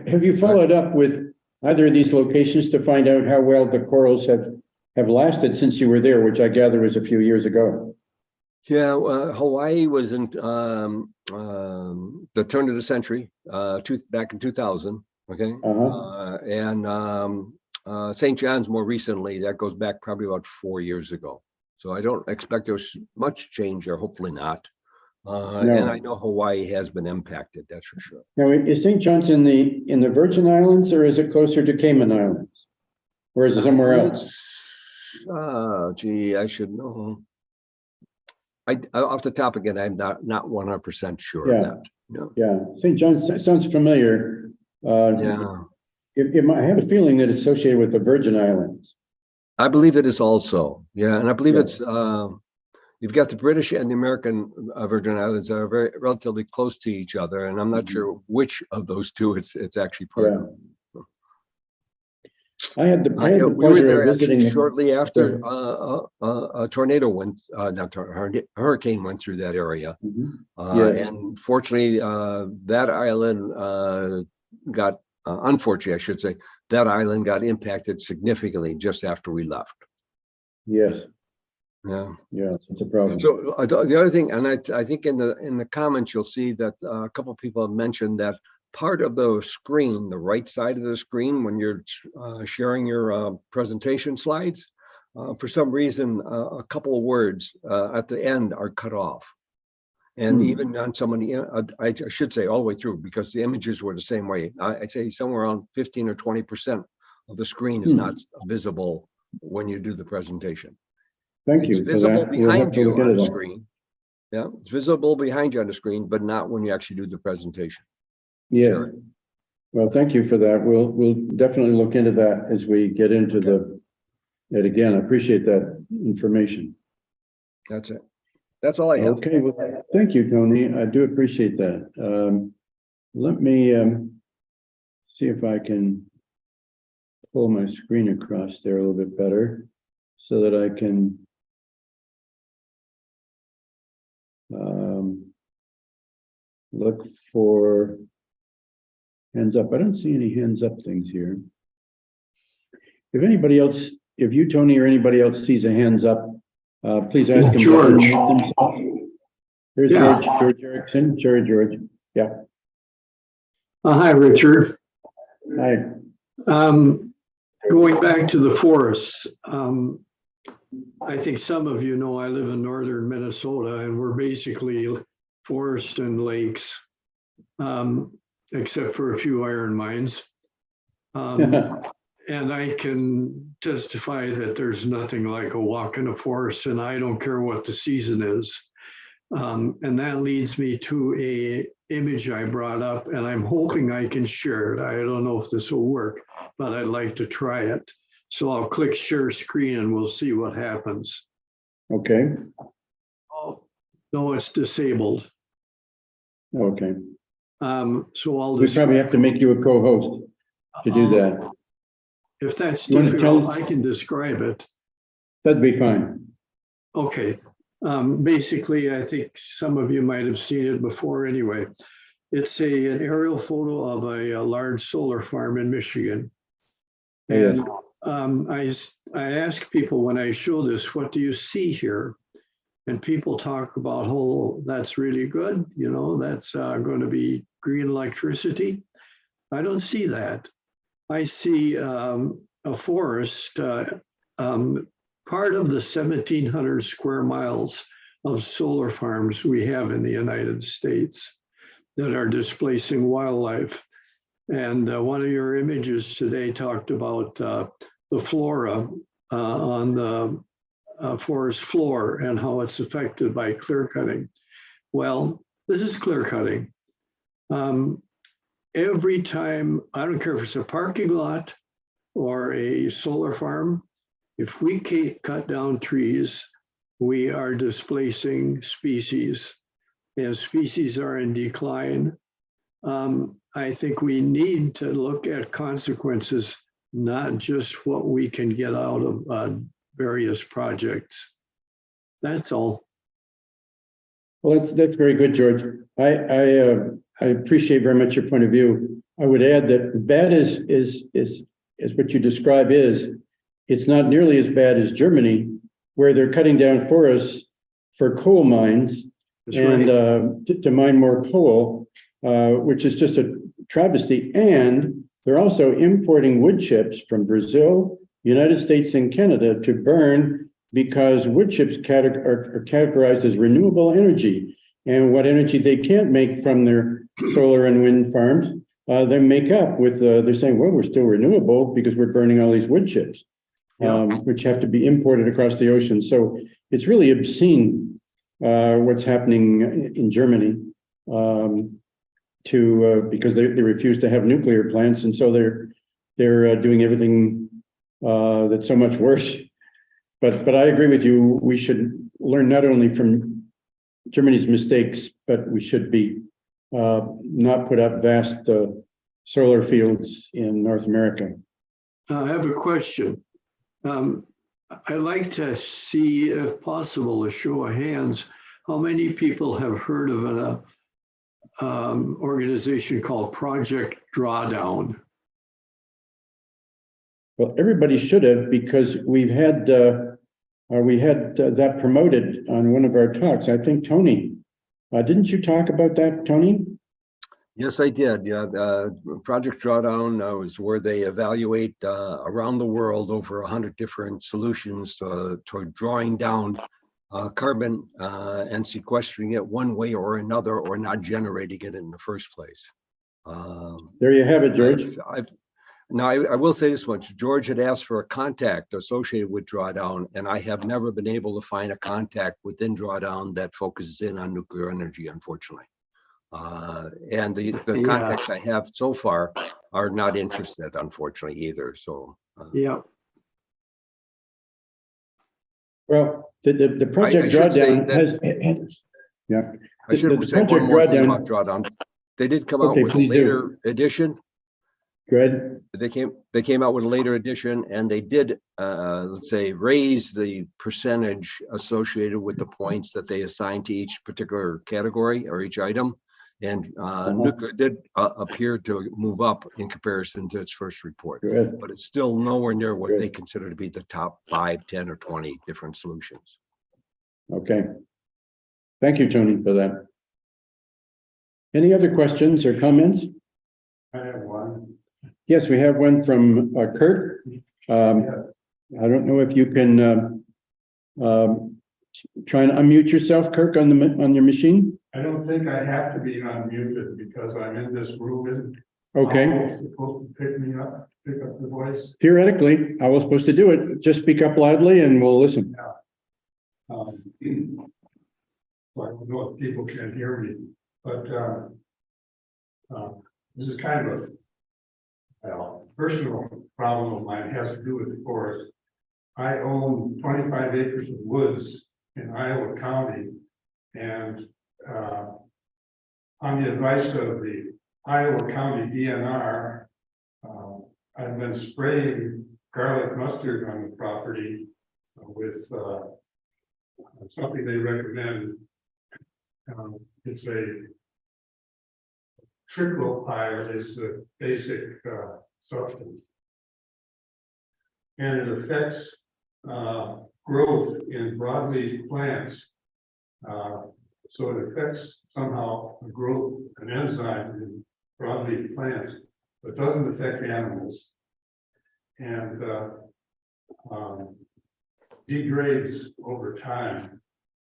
Have you followed up with either of these locations to find out how well the corals have lasted since you were there, which I gather was a few years ago? Yeah, Hawaii was in the turn of the century, back in 2000. Okay. And St. John's more recently, that goes back probably about 4 years ago. So I don't expect there's much change there, hopefully not. And I know Hawaii has been impacted, that's for sure. Now, is St. John's in the Virgin Islands, or is it closer to Cayman Islands? Or is it somewhere else? Gee, I should know. Off the top again, I'm not 100% sure of that. Yeah, St. John's sounds familiar. I have a feeling that it's associated with the Virgin Islands. I believe it is also, and I believe it's you've got the British and the American Virgin Islands that are relatively close to each other, and I'm not sure which of those two it's actually part of. I had the we were there visiting actually shortly after a tornado hurricane went through that area, and fortunately that island got. Unfortunately, I should say, that island got impacted significantly just after we left. Yes. Yeah. Yeah, it's a problem. So the other thing, and I think in the comments you'll see that a couple of people have mentioned that part of the screen, the right side of the screen, when you're sharing your presentation slides, for some reason, a couple of words at the end are cut off. And Hmm. even on somebody, I should say all the way through, because the images were the same way. I'd say somewhere around 15 or 20% of the screen is not visible when you do the presentation. Thank It's you for visible that. We'll have behind to look you on into the that. screen. Yeah, it's visible behind you on the screen, but not when you actually do the presentation. Yeah. Sure. Well, thank you for that. We'll definitely look into that as we get into it again. I appreciate that information. That's it. That's all I have. Okay, well, thank you, Tony. I do appreciate that. Let me see if I can pull my screen across there a little bit better so that I can look for hands up. I don't see any hands up things here. If anybody else, if you, Tony, or anybody else sees a hands up, please ask him to George. unmute themselves. There's Yeah. George Erickson. Sorry, George. Yeah. Hi, Richard. Hi. Going back to the forests, I think some of you know I live in northern Minnesota, and we're basically forest and lakes, except for a few iron mines. And I can testify that there's nothing like a walk in a forest, and I don't care what the season is. And that leads me to a image I brought up, and I'm hoping I can share it. I don't know if this will work, but I'd like to try it. So I'll click share screen and we'll see what happens. Okay. Oh, no, it's disabled. Okay. So I'll We just, probably have to make you a co-host to do that. if that's You wanna difficult, tell- I can describe it. That'd be fine. Okay. Basically, I think some of you might have seen it before anyway. It's an aerial photo of a large solar farm in Michigan. Yes. And I ask people when I show this, what do you see here? And people talk about, oh, that's really good. You know, that's going to be green electricity. I don't see that. I see a forest, part of the 1,700 square miles of solar farms we have in the United States that are displacing wildlife. And one of your images today talked about the flora on the forest floor and how it's affected by clear cutting. Well, this is clear cutting. Every time, I don't care if it's a parking lot or a solar farm, if we cut down trees, we are displacing species. And species are in decline. I think we need to look at consequences, not just what we can get out of various projects. That's all. Well, that's very good, George. I appreciate very much your point of view. I would add that bad is what you describe is, it's not nearly as bad as Germany, where they're cutting down forests for coal mines. That's and right. to mine more coal, which is just a travesty. And they're also importing wood chips from Brazil, United States, and Canada to burn, because wood chips are categorized as renewable energy. And what energy they can't make from their solar and wind farms, they make up with, they're saying, well, we're still renewable because we're burning all these wood chips, which have to be imported across the ocean. So it's really obscene what's happening in Germany, because they refuse to have nuclear plants, and so they're doing everything that's so much worse. But I agree with you. We should learn not only from Germany's mistakes, but we should be not put up vast solar fields in North America. I have a question. I'd like to see, if possible, a show of hands, how many people have heard of an organization called Project Drawdown? Well, everybody should have, because we had that promoted on one of our talks. I think Tony, didn't you talk about that, Tony? Yes, I did. Yeah, Project Drawdown was where they evaluate around the world over 100 different solutions toward drawing down carbon and sequestering it one way or another, or not generating it in the first place. There you have it, George. Now, I will say this much. George had asked for a contact associated with drawdown, and I have never been able to find a contact within drawdown that focuses in on nuclear energy, unfortunately. And the Yeah. contacts I have so far are not interested, unfortunately, either. So Yeah, Well, the project I should say drawdown that- has, yeah. I should The say one project more thing drawdown- about drawdown. They did come out Okay, with a please do. later edition. Good. They came out with a later edition, and they did, let's say, raise the percentage associated with the points that they assigned to each particular category or each item. And nuclear did appear to move up in comparison to its first report, Good. but it's still nowhere near what Good. they consider to be the top 5, 10, or 20 different solutions. Okay. Thank you, Tony, for that. Any other questions or comments? I have one. Yes, we have one from Kurt. I don't know if you can try and unmute yourself, Kirk, on your machine. I don't think I have to be unmuted because I'm in this room. Okay. It's supposed to pick up the voice. Theoretically, I was supposed to do it. Just speak up loudly and we'll listen. So I don't know if people can hear me, but this is kind of a personal problem of mine. It has to do with the forest. I own 25 acres of woods in Iowa County, and on the advice of the Iowa County DNR, I've been spraying garlic mustard on the property with something they recommend. It's a triclopyr is the basic substance. And it affects growth in broadleaf plants. So it affects somehow the growth, an enzyme in broadleaf plants, but doesn't affect animals. And degrades over time.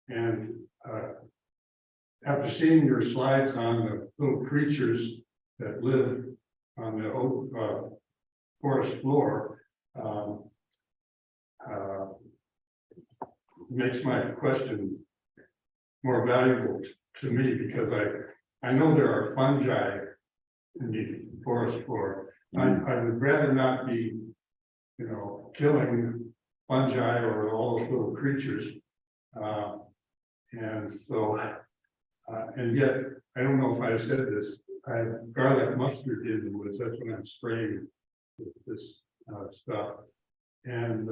And after seeing your slides on the little creatures that live on the forest floor, makes my question more valuable to me, because I know there are fungi in the forest floor. I would rather not be, killing fungi or all those little creatures. And so, and yet, I don't know if I said this, I have garlic mustard in the woods. That's when I'm spraying with this stuff. And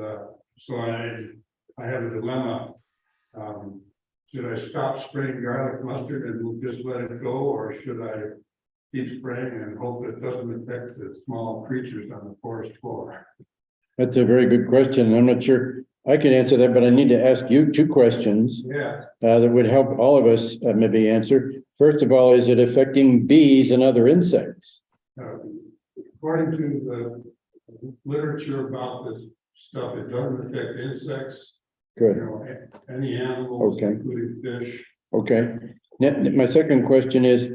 so I have a dilemma. Should I stop spraying garlic mustard and we'll just let it go, or should I keep spraying and hope it doesn't affect the small creatures on the forest floor? That's a very good question. I'm not sure I can answer that, but I need to ask you 2 questions. Yeah. That would help all of us maybe answer. First of all, is it affecting bees and other insects? According to the literature about this stuff, it doesn't affect insects. Good. Any animals, Okay. including fish. Okay. My second question is,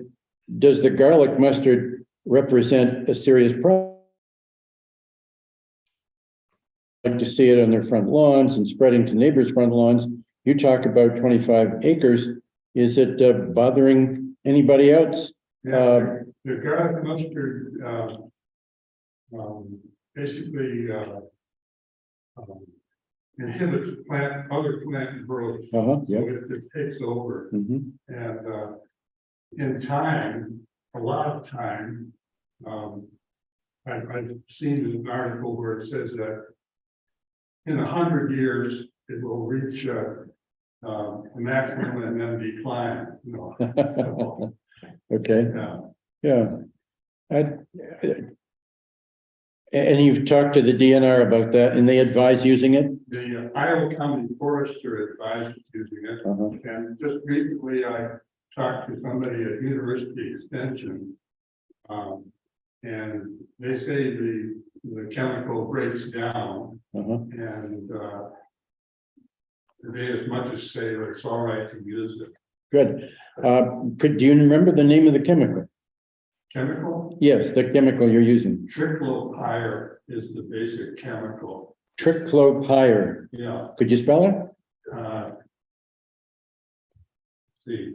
does the garlic mustard represent a serious problem? Like to see it on their front lawns and spreading to neighbors' front lawns. You talk about 25 acres. Is it bothering anybody else? The garlic mustard basically inhibits other plant growth. Yeah. So it takes over. Mhm. And in time, a lot of time, I've seen an article where it says that in 100 years, it will reach a maximum and then decline. So, Okay. yeah. Yeah. And you've talked to the DNR about that, and they advise using it? The Iowa County Forester advised using it. And just recently, I talked to somebody at University Extension. And they say the chemical breaks down and convey as much as say that it's all right to use it. Good. Do you remember the name of the chemical? Chemical, Yes, the chemical you're using. triclopyr is the basic chemical. Triclopyr. Yeah. Could you spell it? See,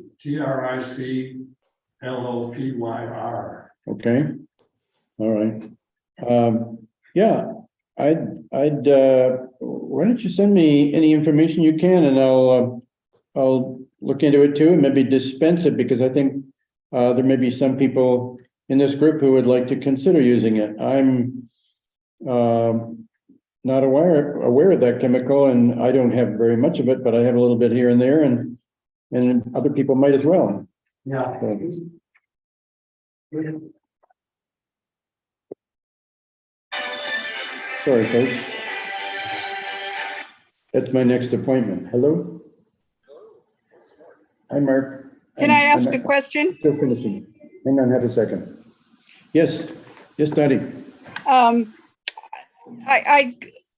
TRICLOPYR. Okay. All right. Yeah, I'd, why don't you send me any information you can and I'll look into it too and maybe dispense it because I think there may be some people in this group who would like to consider using it. I'm not aware of that chemical and I don't have very much of it, but I have a little bit here and there and other people might as well. Yeah. Sorry, folks. That's my next appointment. Hello? Hi, Mark. Can I ask a question? Still finishing. Hang on, have a second. Yes, Dottie.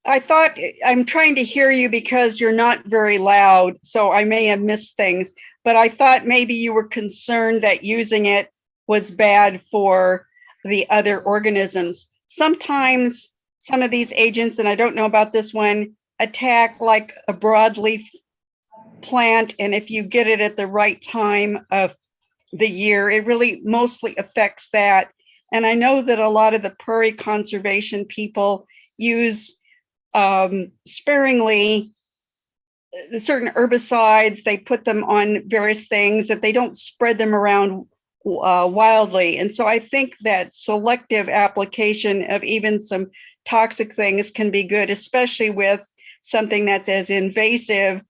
I thought, I'm trying to hear you because you're not very loud, so I may have missed things, but I thought maybe you were concerned that using it was bad for the other organisms. Sometimes some of these agents, and I don't know about this one, attack like a broadleaf plant, and if you get it at the right time of the year, it really mostly affects that. And I know that a lot of the prairie conservation people use sparingly certain herbicides. They put them on various things that they don't spread them around wildly. And so I think that selective application of even some toxic things can be good, especially with something that's as invasive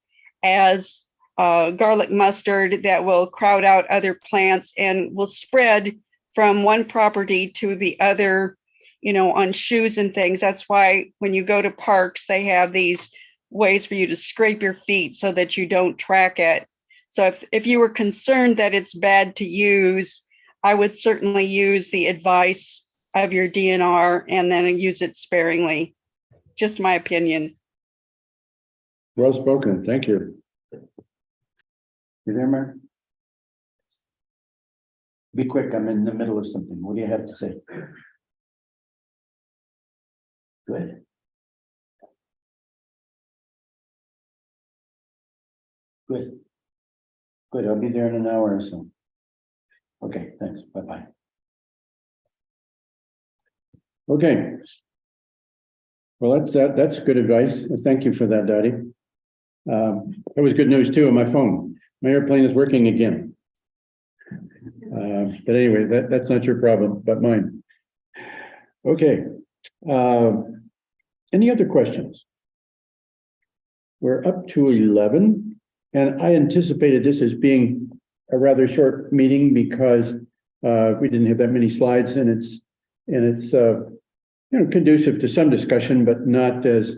as garlic mustard that will crowd out other plants and will spread from one property to the other, you know, on shoes and things. That's why when you go to parks, they have these ways for you to scrape your feet so that you don't track it. So if you were concerned that it's bad to use, I would certainly use the advice of your DNR and then use it sparingly. Just my opinion. Well spoken. Thank you. You there, Mark? Be quick. I'm in the middle of something. What do you have to say? Good. Good. Good. I'll be there in an hour or so. Okay, thanks. Bye-bye. Okay. Well, that's good advice. Thank you for that, Dottie. That was good news too on my phone. My airplane is working again. But anyway, that's not your problem, but mine. Okay. Any other questions? We're up to 11, and I anticipated this as being a rather short meeting because we didn't have that many slides, and it's conducive to some discussion, but not as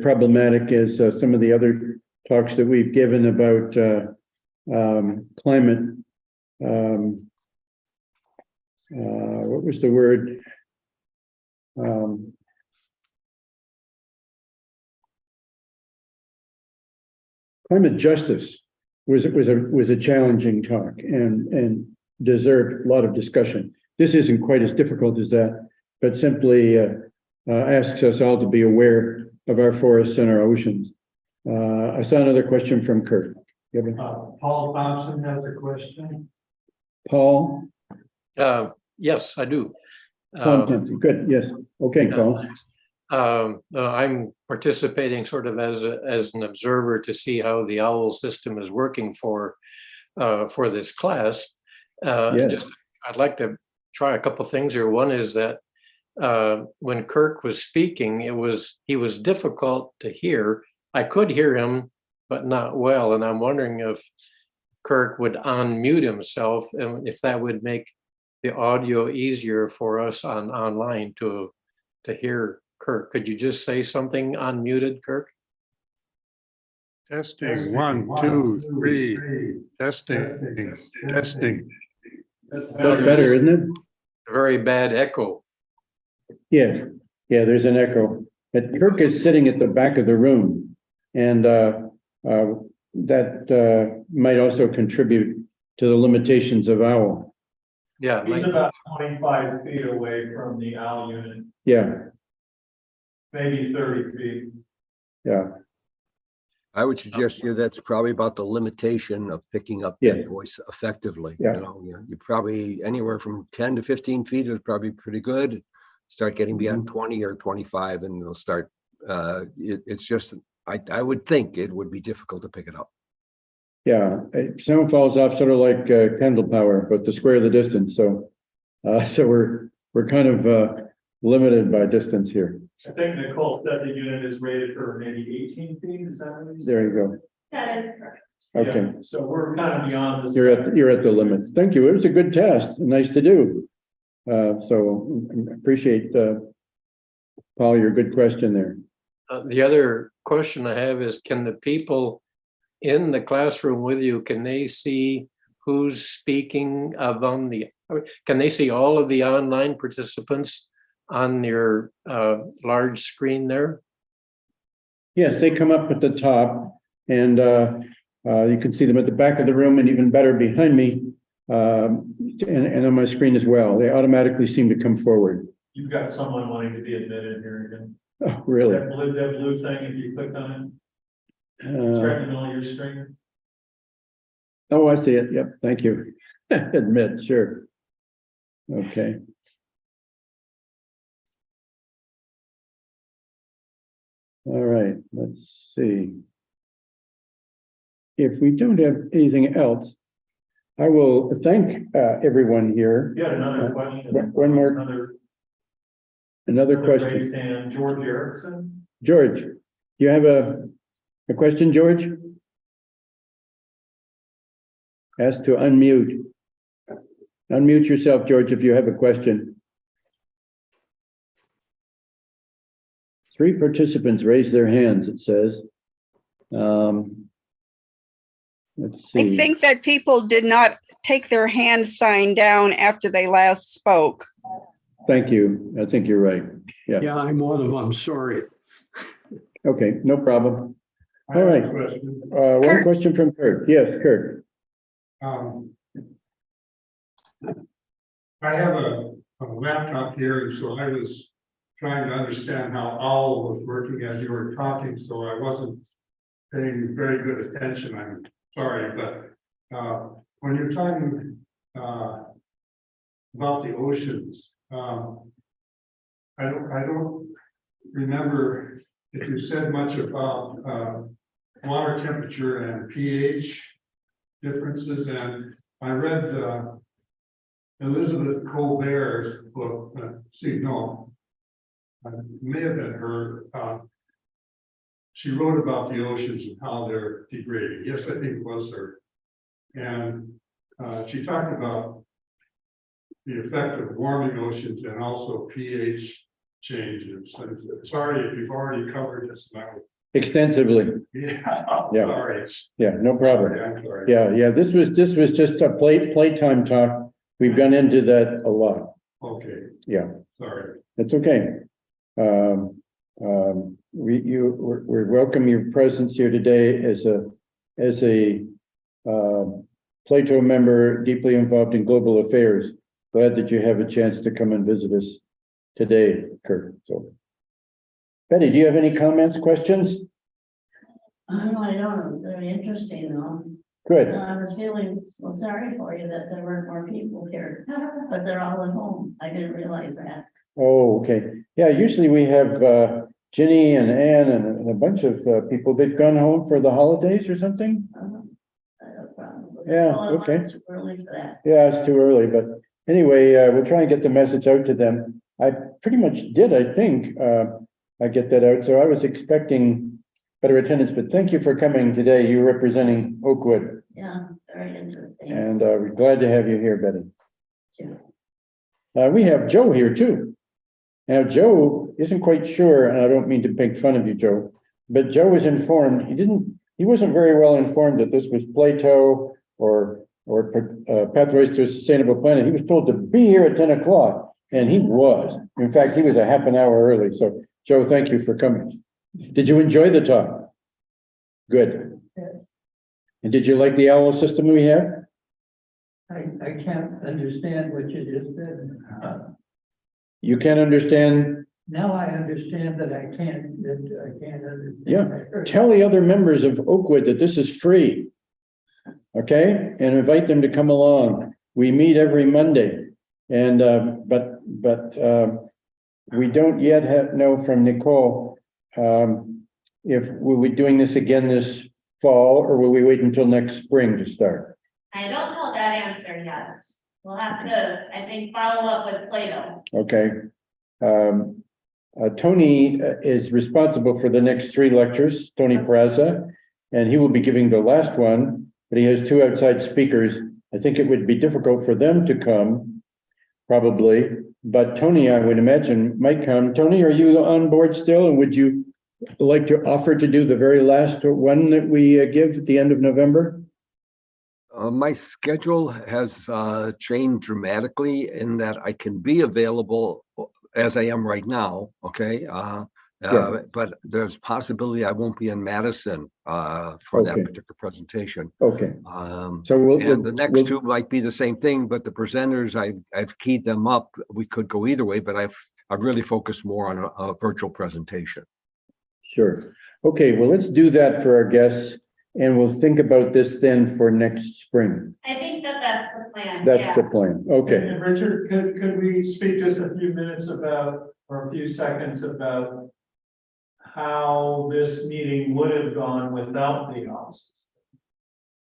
problematic as some of the other talks that we've given about climate. What was the word? Climate justice was a challenging talk and deserved a lot of discussion. This isn't quite as difficult as that, but simply asks us all to be aware of our forests and our oceans. I saw another question from Kurt. Paul Thompson has a question. Paul? Yes, I do. Paul Thompson. Good. Yes. Okay, Paul. I'm participating sort of as an observer to see how the OWL system is working for this class. Yes. I'd like to try a couple things here. One is that when Kirk was speaking, he was difficult to hear. I could hear him, but not well. And I'm wondering if Kirk would unmute himself and if that would make the audio easier for us online to hear Kirk. Could you just say something unmuted, Kirk? Testing, 1, 2, 3. Testing. That's better, isn't it? A very bad echo. Yeah. Yeah, there's an echo. But Kirk is sitting at the back of the room. And that might also contribute to the limitations of OWL. Yeah, He's might- about 25 feet away from the owl unit, Yeah, maybe 30 feet. yeah, I would suggest to you that's probably about the limitation of picking up Yeah. that voice effectively. Yeah. You know, you probably anywhere from 10 to 15 feet is probably pretty good. Start getting beyond 20 or 25 and they'll start, it's just, I would think it would be difficult to pick it up. yeah. Sound falls off sort of like candle power, but the square of the distance. So, so we're kind of limited by distance here. I think Nicole said the unit is rated for maybe 18 feet, is that what you said? There you go. That is correct. Okay. Yeah, so we're kind of beyond this. You're at the limits. Thank you. It was a good test. Nice to do. So appreciate, Paul, your good question there. The other question I have is, can the people in the classroom with you, can they see who's speaking can they see all of the online participants on your large screen there? Yes, they come up at the top and you can see them at the back of the room and even better behind me and on my screen as well. They automatically seem to come forward. You've got someone wanting to be admitted here again. Oh, really? That blue thing, if you click on it, it's right in the middle of your screen. Oh, I see it. Yep. Thank you. Admit, sure. Okay. All right, let's see. If we don't have anything else, I will thank everyone here. You had another question. One more, another Another question. raised hand, George Erickson. George, you have a question, George? Ask to unmute. Unmute yourself, George, if you have a question. 3 participants raised their hands, it says. Let's see. I think that people did not take their hand sign down after they last spoke. Thank you. I think you're right. Yeah, I'm one of them, sorry. Okay, no problem. I All have a right. question. One Kurt. question from Kurt. Yes, Kurt. I have a laptop here, and so I was trying to understand how OWL was working as you were talking, so I wasn't paying very good attention. I'm sorry, but when you're talking about the oceans, I don't remember if you said much about water temperature and pH differences, and I read Elizabeth Colbert's book, may have been her. She wrote about the oceans and how they're degrading. Yes, I think it was her. And she talked about the effect of warming oceans and also pH changes. I'm sorry if you've already covered this now. Extensively. Yeah, Yeah. sorry. Yeah, no problem. I'm sorry. Yeah, this was just a playtime talk. We've gone into that a lot. Okay, Yeah, sorry. it's okay. We welcome your presence here today as a PLATO member deeply involved in global affairs. Glad that you have a chance to come and visit us today, Kurt. So, Betty, do you have any comments, questions? No, I don't. Very interesting though. Good. I was feeling so sorry for you that there weren't more people here, but they're all at home. I didn't realize that. Oh, okay. Yeah, usually we have Ginny and Ann and a bunch of people. They've gone home for the holidays or something. I don't probably. Yeah, Well, okay. it's early for that. Yeah, it's too early, but anyway, we'll try and get the message out to them. I pretty much did, I think, I get that out. So I was expecting better attendance, but thank you for coming today. You're representing Oakwood, Yeah, very interesting. and we're glad to have you here, Betty. Yeah. We have Joe here too. Now, Joe isn't quite sure, and I don't mean to make fun of you, Joe, but Joe was informed. He wasn't very well informed that this was PLATO or Pathways to a Sustainable Planet. He was told to be here at 10 o'clock, and he was. In fact, he was a half an hour early. So, Joe, thank you for coming. Did you enjoy the talk? Good. And did you like the owl system we have? I can't understand what you just said. You can't understand. Now I understand that I can't understand. Yeah, tell the other members of Oakwood that this is free. Okay, and invite them to come along. We meet every Monday. And, but we don't yet know from Nicole, if we'll be doing this again this fall, or will we wait until next spring to start? I don't know that answer yet. We'll have to, I think, follow up with PLATO. Okay. Tony is responsible for the next 3 lectures, Tony Peraza, and he will be giving the last one, but he has 2 outside speakers. I think it would be difficult for them to come, probably, but Tony, I would imagine, might come. Tony, are you on board still, and would you like to offer to do the very last one that we give at the end of November? My schedule has changed dramatically in that I can be available as I am right now, okay? But there's possibility I won't be in Madison for that particular presentation. Okay. So the next 2 might be the same thing, but the presenters, I've keyed them up. We could go either way, but I've really focused more on a virtual presentation. Sure. Okay, well, let's do that for our guests, and we'll think about this then for next spring. I think that's the plan. That's the plan. Okay. And Richard, could we speak just a few minutes about, or a few seconds about how this meeting would have gone without the offices?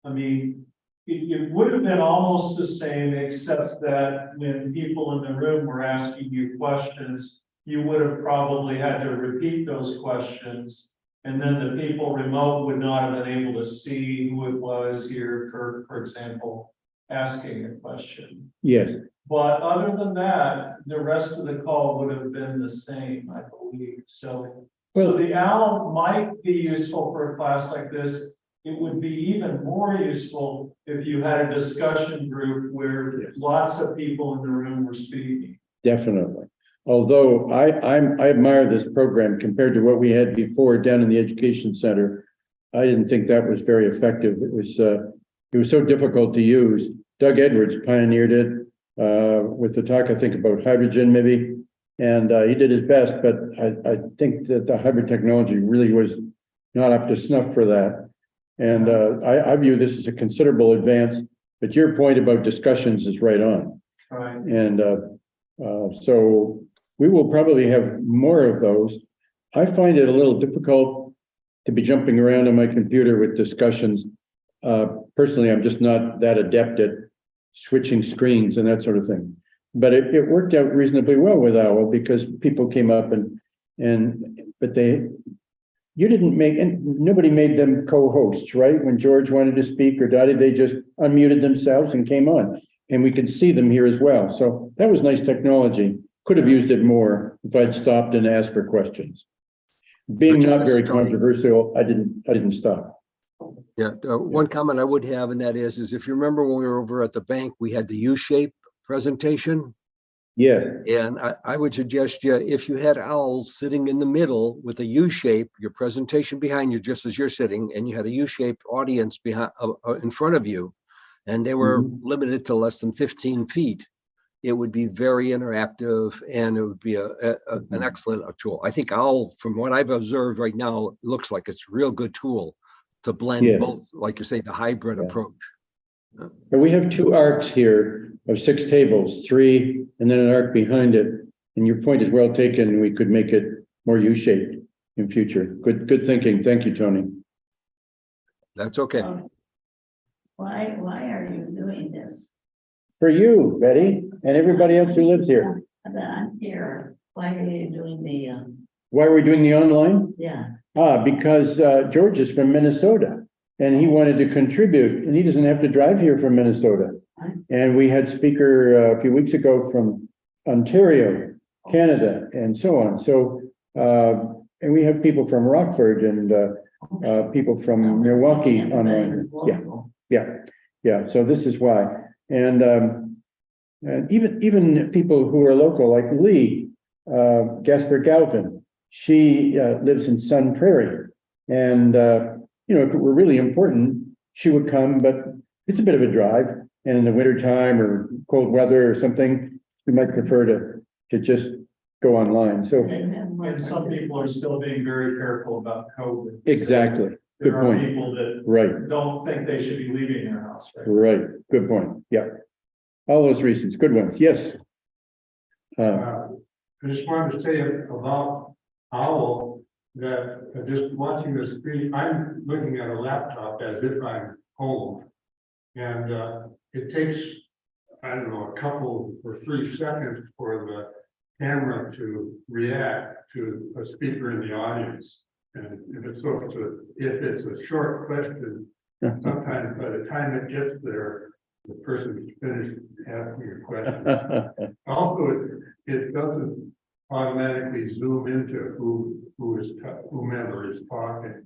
I mean, it would have been almost the same, except that when people in the room were asking you questions, you would have probably had to repeat those questions. And then the people remote would not have been able to see who it was here, Kirk, for example, asking a question. Yes. But other than that, the rest of the call would have been the same, I believe. So the owl might be useful for a class like this. It would be even more useful if you had a discussion group where lots of people in the room were speaking. Definitely. Although I admire this program compared to what we had before down in the education center. I didn't think that was very effective. It was so difficult to use. Doug Edwards pioneered it with the talk, I think, about hydrogen maybe, and he did his best, but I think that the hybrid technology really was not up to snuff for that. And I view this as a considerable advance, but your point about discussions is right on. Right. And so we will probably have more of those. I find it a little difficult to be jumping around on my computer with discussions. Personally, I'm just not that adept at switching screens and that sort of thing. But it worked out reasonably well with OWL because people came up but you didn't make, and nobody made them co-hosts, right? When George wanted to speak or Dottie, they just unmuted themselves and came on. And we could see them here as well. So that was nice technology. Could have used it more if I'd stopped and asked for questions. Being not very controversial, I didn't stop. Yeah, one comment I would have, and that is if you remember when we were over at the bank, we had the U-shape presentation. Yeah. And I would suggest if you had owls sitting in the middle with a U-shape, your presentation behind you, just as you're sitting, and you had a U-shaped audience behind in front of you, and they were limited to less than 15 feet. It would be very interactive, and it would be an excellent tool. I think OWL, from what I've observed right now, looks like it's a real good tool to blend both, like you say, the hybrid approach. But we have 2 arcs here of 6 tables, 3, and then an arc behind it. And your point is well taken. We could make it more U-shaped in future. Good thinking. Thank you, Tony. That's okay. Why are you doing this? For you, Betty, and everybody else who lives here. I'm here. Why are you doing the, Why are we doing the online? yeah, Because George is from Minnesota and he wanted to contribute, and he doesn't have to drive here from Minnesota. And we had speaker a few weeks ago from Ontario, Canada, and so on. So, and we have people from Rockford and people from Milwaukee online. Yeah. So this is why. And even people who are local, like Lee, Gasper Galvin, she lives in Sun Prairie, and you know, if it were really important, she would come, but it's a bit of a drive. And in the wintertime or cold weather or something, we might prefer to just go online. So And some people are still being very careful about COVID. exactly, good There are point. people that Right, don't think they should be leaving their house, right? right, good point. Yeah. All those reasons, good ones. Yes. I just wanted to say about Owl, that just watching the screen, I'm looking at a laptop as if I'm home. And it takes, I don't know, a couple or 3 seconds for the camera to react to a speaker in the audience. And if it's a short question, sometimes by the time it gets there, the person's finished asking a question. Also, it doesn't automatically zoom into whomever is talking.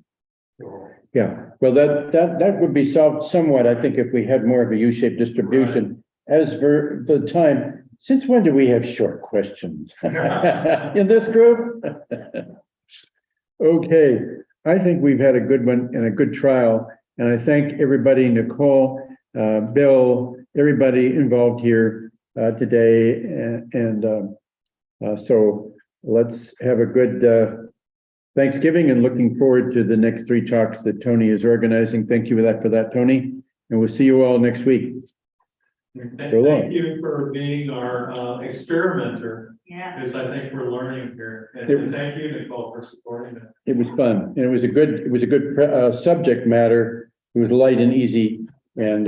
So, Yeah, well, that would be solved somewhat, I think, if we had more of a U-shaped distribution. As for the time, since when do we have short questions in this group? Okay, I think we've had a good one and a good trial, and I thank everybody, Nicole, Bill, everybody involved here today, so let's have a good Thanksgiving and looking forward to the next 3 talks that Tony is organizing. Thank you for that, Tony, and we'll see you all next week. So long. Thank you for being our experimenter, Yeah. because I think we're learning here. And thank you, Nicole, for supporting it. It was fun, and it was a good subject matter. It was light and easy, and